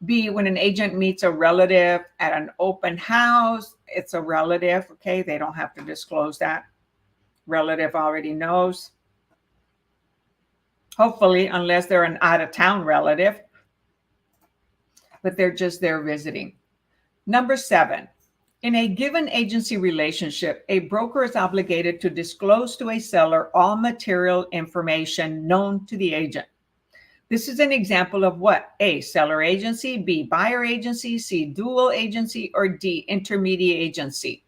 B, when an agent meets a relative at an open house, it's a relative. Okay. They don't have to disclose that. Relative already knows. Hopefully, unless they're an out-of-town relative, but they're just there visiting. Number 7, in a given agency relationship, a broker is obligated to disclose to a seller all material information known to the agent. This is an example of what? A, seller agency, B, buyer agency, C, dual agency, or D, intermediate agency.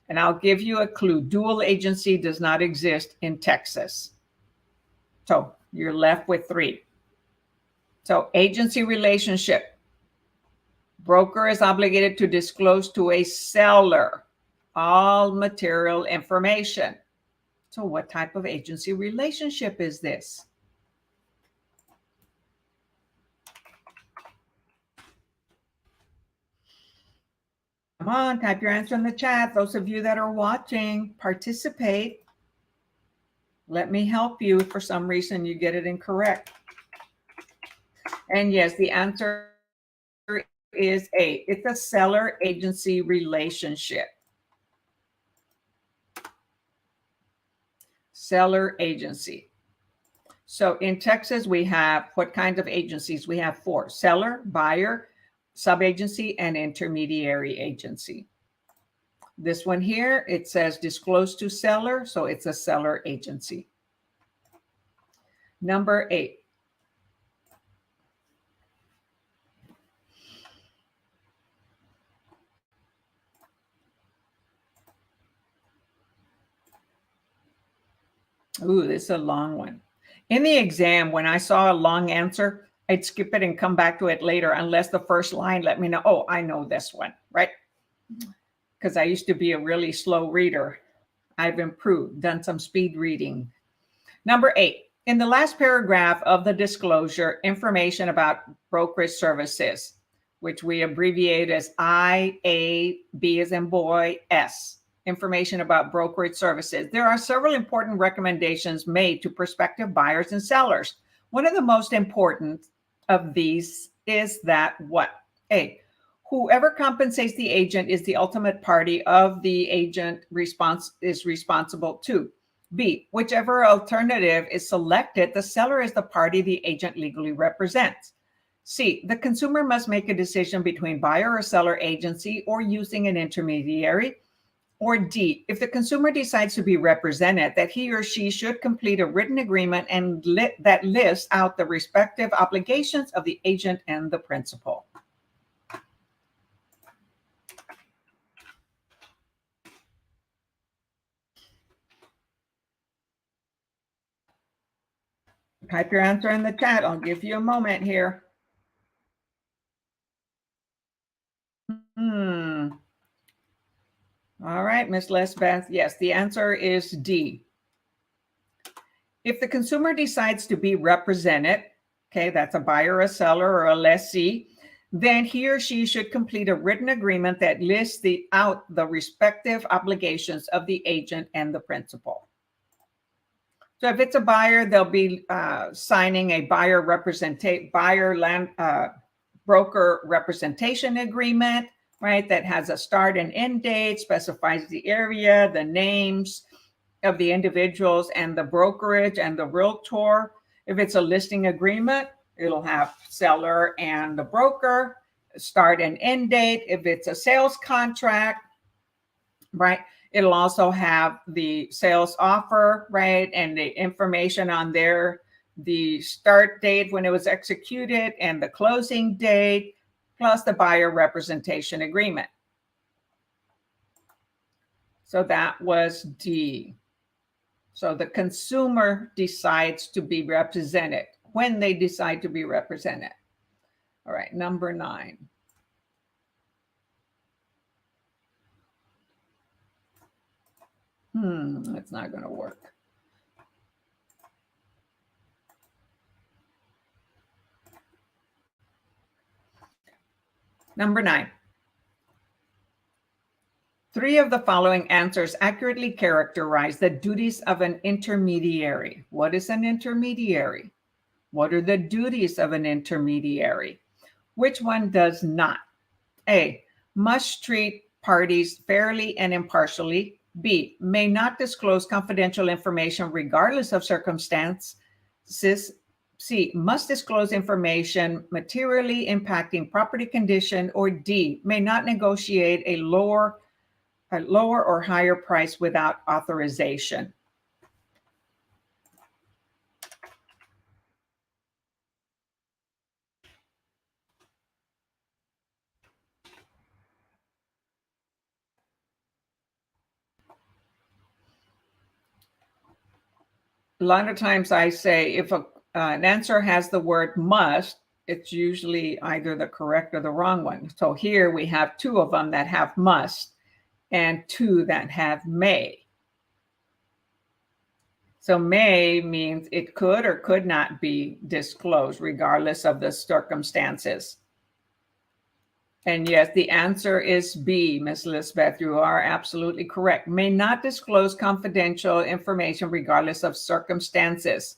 And I'll give you a clue. Dual agency does not exist in Texas. So you're left with 3. So agency relationship, broker is obligated to disclose to a seller all material information. So what type of agency relationship is this? Come on, type your answer in the chat. Those of you that are watching, participate. Let me help you if for some reason you get it incorrect. And yes, the answer is A. It's a seller agency relationship. Seller agency. So in Texas, we have what kinds of agencies? We have 4: seller, buyer, subagency, and intermediary agency. This one here, it says disclose to seller, so it's a seller agency. Number 8. Ooh, this is a long one. In the exam, when I saw a long answer, I'd skip it and come back to it later, unless the first line let me know, oh, I know this one, right? Because I used to be a really slow reader. I've improved, done some speed reading. Number 8, in the last paragraph of the disclosure, information about brokerage services, which we abbreviate as I, B as in boy, S. Information about brokerage services. There are several important recommendations made to prospective buyers and sellers. One of the most important of these is that what? A, whoever compensates the agent is the ultimate party of the agent is responsible to. B, whichever alternative is selected, the seller is the party the agent legally represents. C, the consumer must make a decision between buyer or seller agency or using an intermediary. Or D, if the consumer decides to be represented, that he or she should complete a written agreement and that lists out the respective obligations of the agent and the principal. Type your answer in the chat. I'll give you a moment here. All right, Miss Lesbeth. Yes, the answer is D. If the consumer decides to be represented, okay, that's a buyer, a seller, or a lessee, then he or she should complete a written agreement that lists out the respective obligations of the agent and the principal. So if it's a buyer, they'll be signing a broker representation agreement, right? That has a start and end date, specifies the area, the names of the individuals and the brokerage and the realtor. If it's a listing agreement, it'll have seller and the broker, start and end date. If it's a sales contract, right, it'll also have the sales offer, right, and the information on there, the start date when it was executed and the closing date, plus the buyer representation agreement. So that was D. So the consumer decides to be represented when they decide to be represented. All right, number 9. It's not going to work. Number 9. 3 of the following answers accurately characterize the duties of an intermediary. What is an intermediary? What are the duties of an intermediary? Which one does not? A, must treat parties fairly and impartially. B, may not disclose confidential information regardless of circumstances. C, must disclose information materially impacting property condition. Or D, may not negotiate a lower or higher price without authorization. A lot of times I say if an answer has the word must, it's usually either the correct or the wrong one. So here we have 2 of them that have must and 2 that have may. So may means it could or could not be disclosed regardless of the circumstances. And yes, the answer is B, Ms. Lisbeth. You are absolutely correct. May not disclose confidential information regardless of circumstances.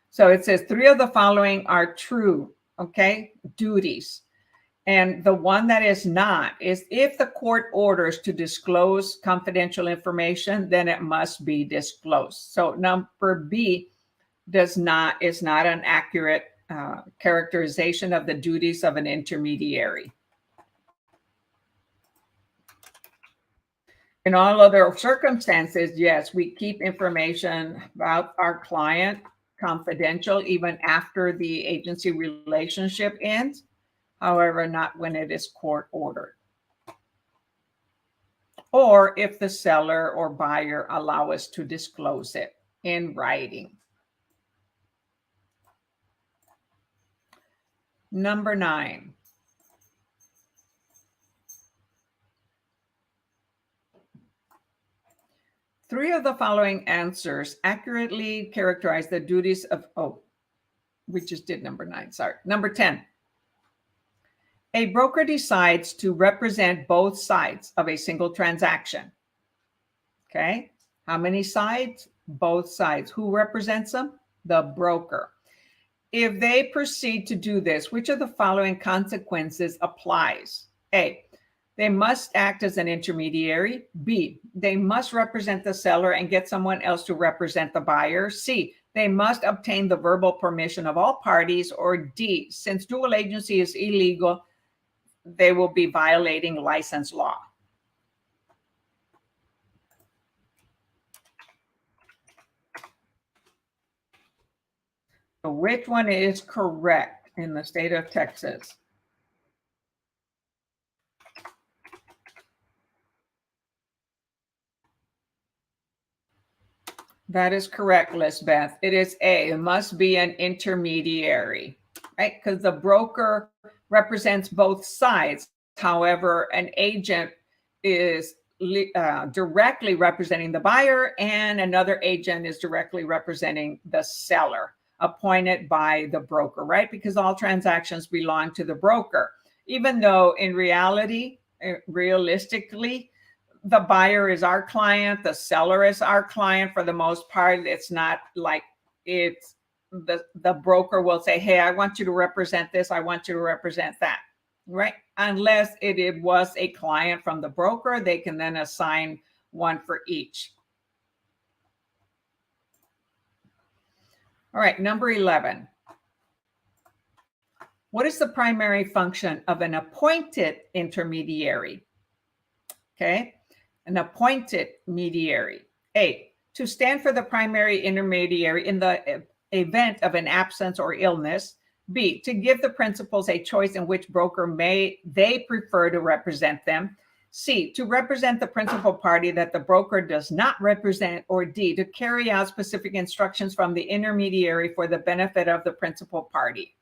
So it says 3 of the following are true, okay, duties. And the one that is not is if the court orders to disclose confidential information, then it must be disclosed. So number B is not an accurate characterization of the duties of an intermediary. In all other circumstances, yes, we keep information about our client confidential even after the agency relationship ends. However, not when it is court ordered. Or if the seller or buyer allow us to disclose it in writing. Number 9. Three of the following answers accurately characterize the duties of, we just did number 9, sorry. Number 10. A broker decides to represent both sides of a single transaction. Okay. How many sides? Both sides. Who represents them? The broker. If they proceed to do this, which of the following consequences applies? A, they must act as an intermediary. B, they must represent the seller and get someone else to represent the buyer. C, they must obtain the verbal permission of all parties. Or D, since dual agency is illegal, they will be violating license law. So which one is correct in the state of Texas? That is correct, Lisbeth. It is A. It must be an intermediary, right? Because the broker represents both sides. However, an agent is directly representing the buyer, and another agent is directly representing the seller, appointed by the broker, right? Because all transactions belong to the broker, even though in reality, realistically, the buyer is our client, the seller is our client for the most part. It's not like it's the broker will say, hey, I want you to represent this, I want you to represent that, right? Unless it was a client from the broker, they can then assign one for each. All right, number 11. What is the primary function of an appointed intermediary? Okay. An appointed mediary. A, to stand for the primary intermediary in the event of an absence or illness. B, to give the principals a choice in which broker they prefer to represent them. C, to represent the principal party that the broker does not represent. Or D, to carry out specific instructions from the intermediary for the benefit of the principal party.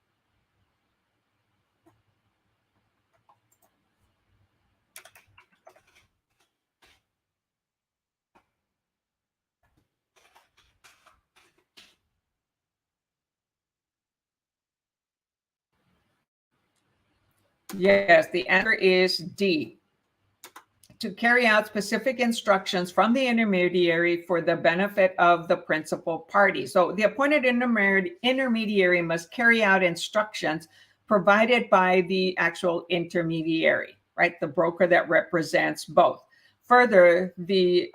Yes, the answer is D. To carry out specific instructions from the intermediary for the benefit of the principal party. So the appointed intermediary must carry out instructions provided by the actual intermediary, right? The broker that represents both. Further, the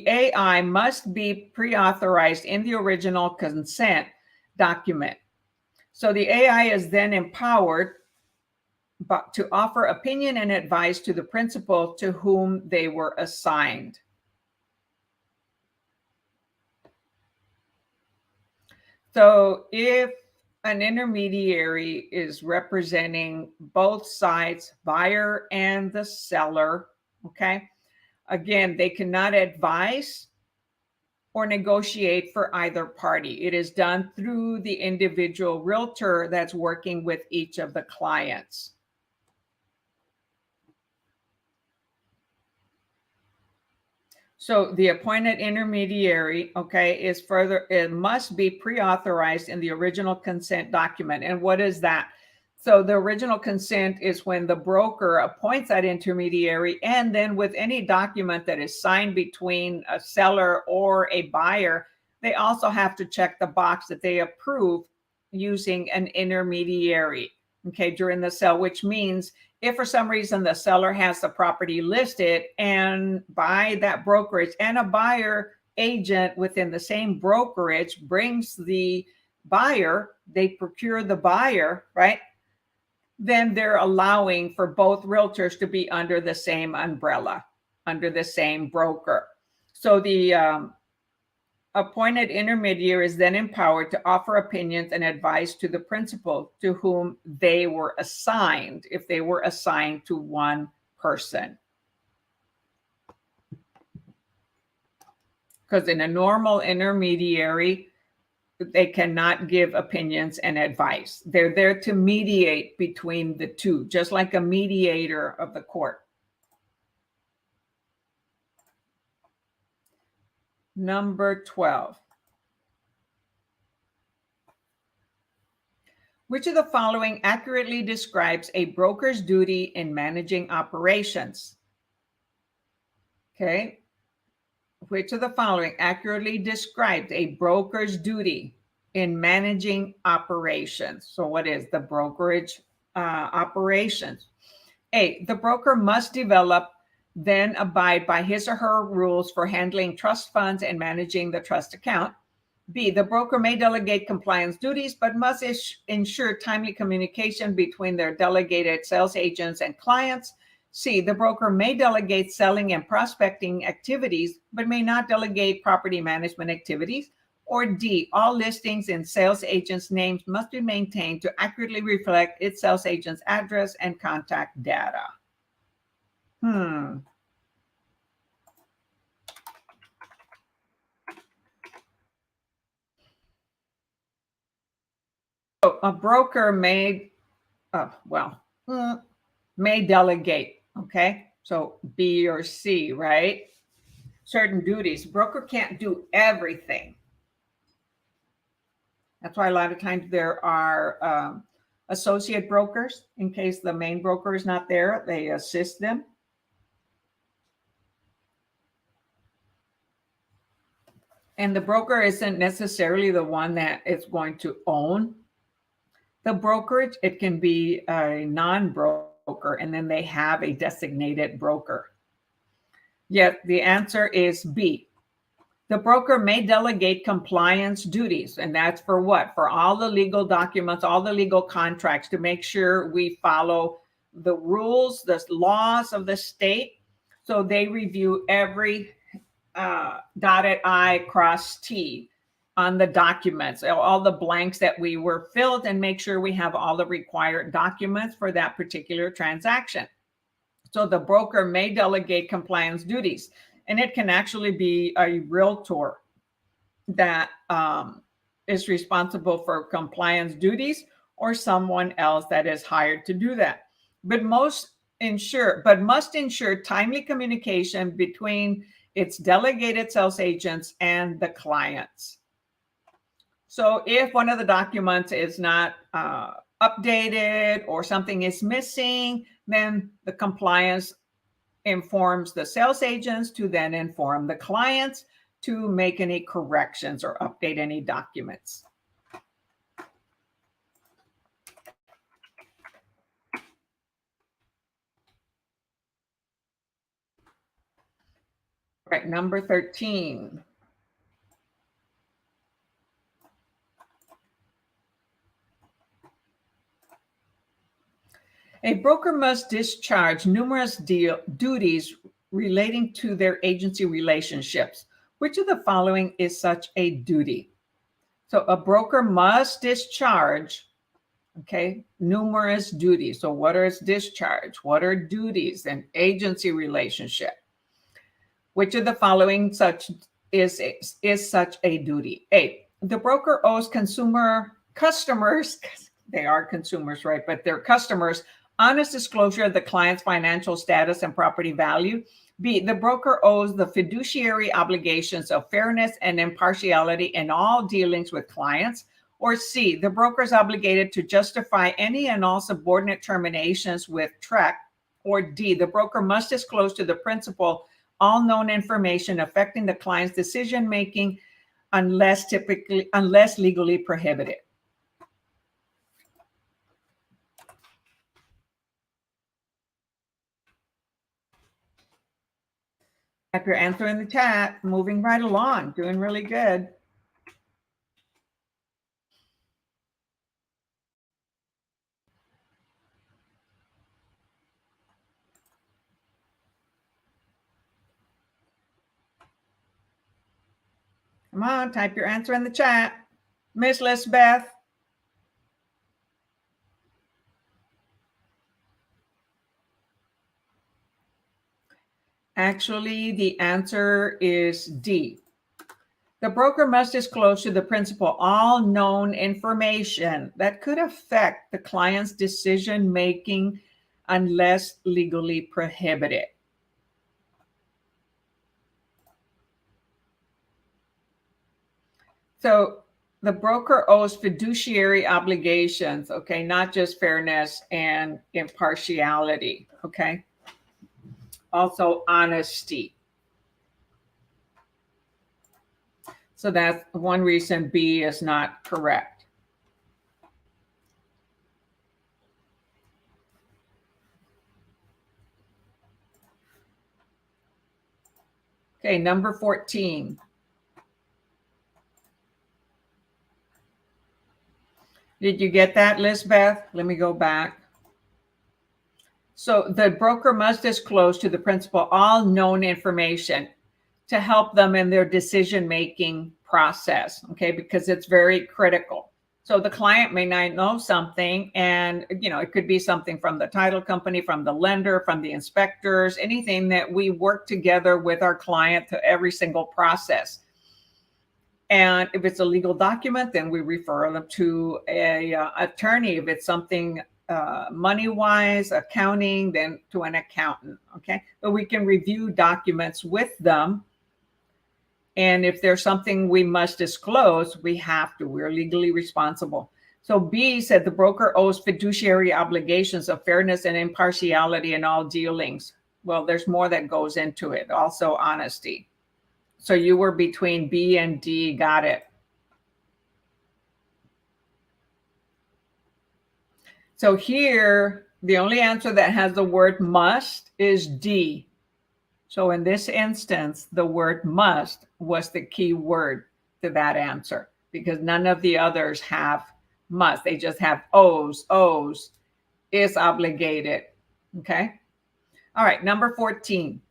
AI must be pre-authorized in the original consent document. So the AI is then empowered to offer opinion and advice to the principal to whom they were assigned. So if an intermediary is representing both sides, buyer and the seller, okay, again, they cannot advise or negotiate for either party. It is done through the individual realtor that's working with each of the clients. So the appointed intermediary, okay, it must be pre-authorized in the original consent document. And what is that? So the original consent is when the broker appoints that intermediary, and then with any document that is signed between a seller or a buyer, they also have to check the box that they approve using an intermediary, okay, during the sale, which means if for some reason the seller has the property listed and by that brokerage and a buyer agent within the same brokerage brings the buyer, they procure the buyer, right? Then they're allowing for both realtors to be under the same umbrella, under the same broker. So the appointed intermediary is then empowered to offer opinions and advice to the principal to whom they were assigned, if they were assigned to one person. Because in a normal intermediary, they cannot give opinions and advice. They're there to mediate between the two, just like a mediator of the court. Number 12. Which of the following accurately describes a broker's duty in managing operations? Okay. Which of the following accurately describes a broker's duty in managing operations? So what is the brokerage operations? A, the broker must develop, then abide by his or her rules for handling trust funds and managing the trust account. B, the broker may delegate compliance duties, but must ensure timely communication between their delegated sales agents and clients. C, the broker may delegate selling and prospecting activities, but may not delegate property management activities. Or D, all listings in sales agents' names must be maintained to accurately reflect its sales agent's address and contact data. So a broker may delegate, okay? So B or C, right? Certain duties. Broker can't do everything. That's why a lot of times there are associate brokers. In case the main broker is not there, they assist them. And the broker isn't necessarily the one that is going to own the brokerage. It can be a non-broker, and then they have a designated broker. Yet the answer is B. The broker may delegate compliance duties, and that's for what? For all the legal documents, all the legal contracts, to make sure we follow the rules, the laws of the state. So they review every dotted I, cross T on the documents, all the blanks that we were filled, and make sure we have all the required documents for that particular transaction. So the broker may delegate compliance duties, and it can actually be a realtor that is responsible for compliance duties, or someone else that is hired to do that. But must ensure timely communication between its delegated sales agents and the clients. So if one of the documents is not updated or something is missing, then the compliance informs the sales agents to then inform the clients to make any corrections or update any documents. Right, number 13. A broker must discharge numerous duties relating to their agency relationships. Which of the following is such a duty? So a broker must discharge, okay, numerous duties. So what is discharge? What are duties and agency relationship? Which of the following such is such a duty? A, the broker owes customers, they are consumers, right? But they're customers, honest disclosure of the client's financial status and property value. B, the broker owes the fiduciary obligations of fairness and impartiality in all dealings with clients. Or C, the broker is obligated to justify any and all subordinate terminations with TREC. Or D, the broker must disclose to the principal all known information affecting the client's decision-making unless legally prohibited. Type your answer in the chat. Moving right along, doing really good. Come on, type your answer in the chat. Miss Lisbeth. Actually, the answer is D. The broker must disclose to the principal all known information that could affect the client's decision-making unless legally prohibited. So the broker owes fiduciary obligations, okay, not just fairness and impartiality, okay? Also honesty. So that's one reason B is not correct. Okay, number 14. Did you get that, Lisbeth? Let me go back. So the broker must disclose to the principal all known information to help them in their decision-making process, okay, because it's very critical. So the client may not know something, and it could be something from the title company, from the lender, from the inspectors, anything that we work together with our client to every single process. And if it's a legal document, then we refer them to a attorney. If it's something money-wise, accounting, then to an accountant, okay? But we can review documents with them. And if there's something we must disclose, we have to. We're legally responsible. So B said the broker owes fiduciary obligations of fairness and impartiality in all dealings. Well, there's more that goes into it. Also honesty. So you were between B and D. Got it. So here, the only answer that has the word must is D. So in this instance, the word must was the key word to that answer, because none of the others have must. They just have owes, is obligated. Okay. All right. Number 14.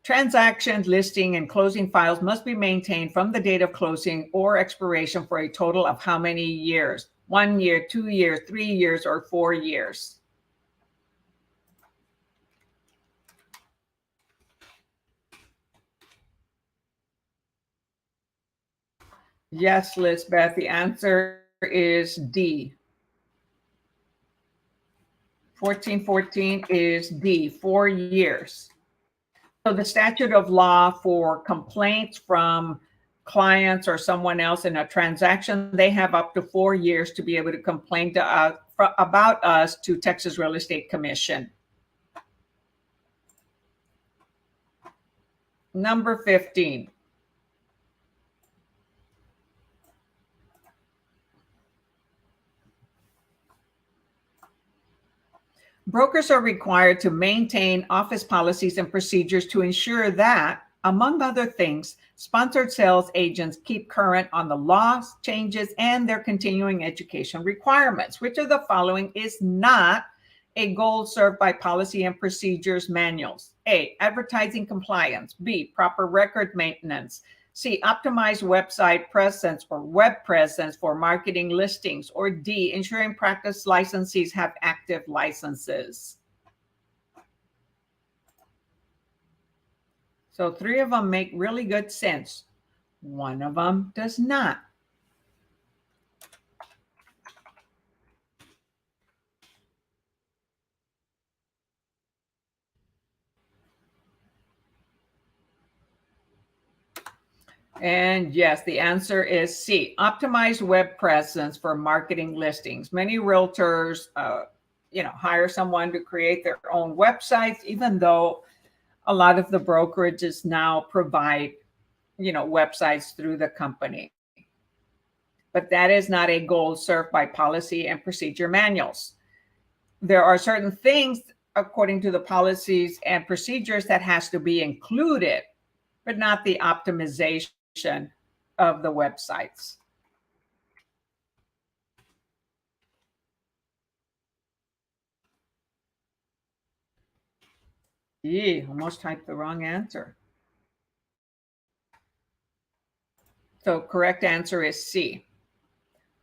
Transaction listing and closing files must be maintained from the date of closing or expiration for a total of how many years? 1 year, 2 years, 3 years, or 4 years? Yes, Lisbeth, the answer is D. 1414 is D, 4 years. So the statute of law for complaints from clients or someone else in a transaction, they have up to 4 years to be able to complain to us about us to Texas Real Estate Commission. Number 15. Brokers are required to maintain office policies and procedures to ensure that, among other things, sponsored sales agents keep current on the laws, changes, and their continuing education requirements. Which of the following is not a goal served by policy and procedures manuals? A, advertising compliance. B, proper record maintenance. C, optimized website presence or web presence for marketing listings. Or D, ensuring practice licensees have active licenses. So 3 of them make really good sense. 1 of them does not. And yes, the answer is C, optimized web presence for marketing listings. Many realtors, hire someone to create their own websites, even though a lot of the brokerages now provide, websites through the company. But that is not a goal served by policy and procedure manuals. There are certain things, according to the policies and procedures, that has to be included, but not the optimization of the websites. Almost typed the wrong answer. So correct answer is C.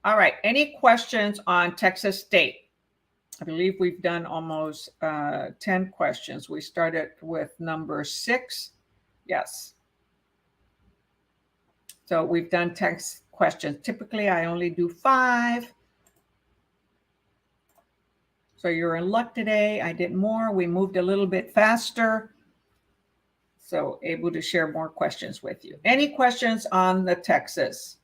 All right, any questions on Texas State? I believe we've done almost 10 questions. We started with number 6. Yes. So we've done text questions. Typically, I only do 5. So you're in luck today. I did more. We moved a little bit faster. So able to share more questions with you. Any questions on the Texas?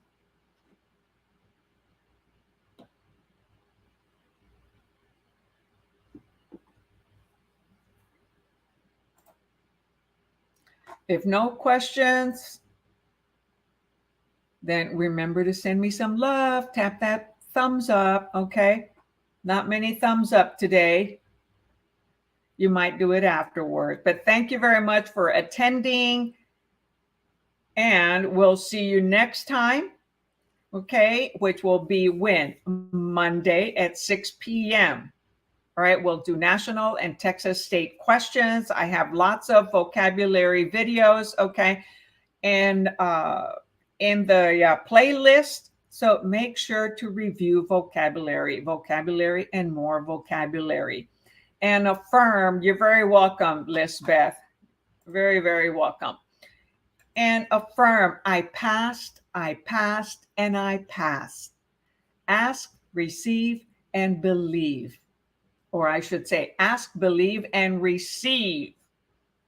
If no questions, then remember to send me some love. Tap that thumbs up, okay? Not many thumbs up today. You might do it afterward. But thank you very much for attending. And we'll see you next time, okay? Which will be when? Monday at 6 p.m. All right, we'll do national and Texas State questions. I have lots of vocabulary videos, okay? And in the playlist, so make sure to review vocabulary, and more vocabulary. And affirm, you're very welcome, Lisbeth. Very, very welcome. And affirm, I passed, and I passed. Ask, receive, and believe. Or I should say, ask, believe, and receive,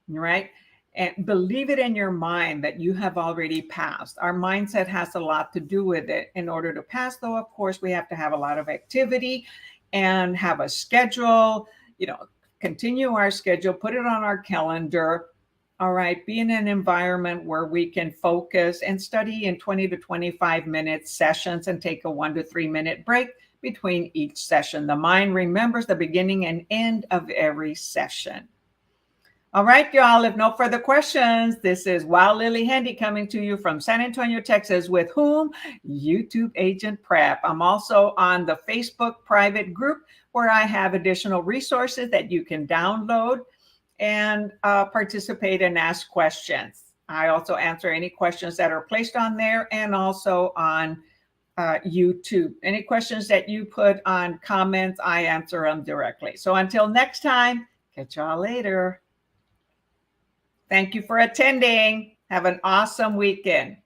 right? And believe it in your mind that you have already passed. Our mindset has a lot to do with it. In order to pass, though, of course, we have to have a lot of activity and have a schedule, continue our schedule, put it on our calendar. All right, be in an environment where we can focus and study in 20 to 25 minute sessions and take a 1 to 3 minute break between each session. The mind remembers the beginning and end of every session. All right, y'all, if no further questions, this is Wow Lillie Handy coming to you from San Antonio, Texas, with whom? YouTube Agent Prep. I'm also on the Facebook private group where I have additional resources that you can download and participate and ask questions. I also answer any questions that are placed on there and also on YouTube. Any questions that you put on comments, I answer them directly. So until next time, catch y'all later. Thank you for attending. Have an awesome weekend.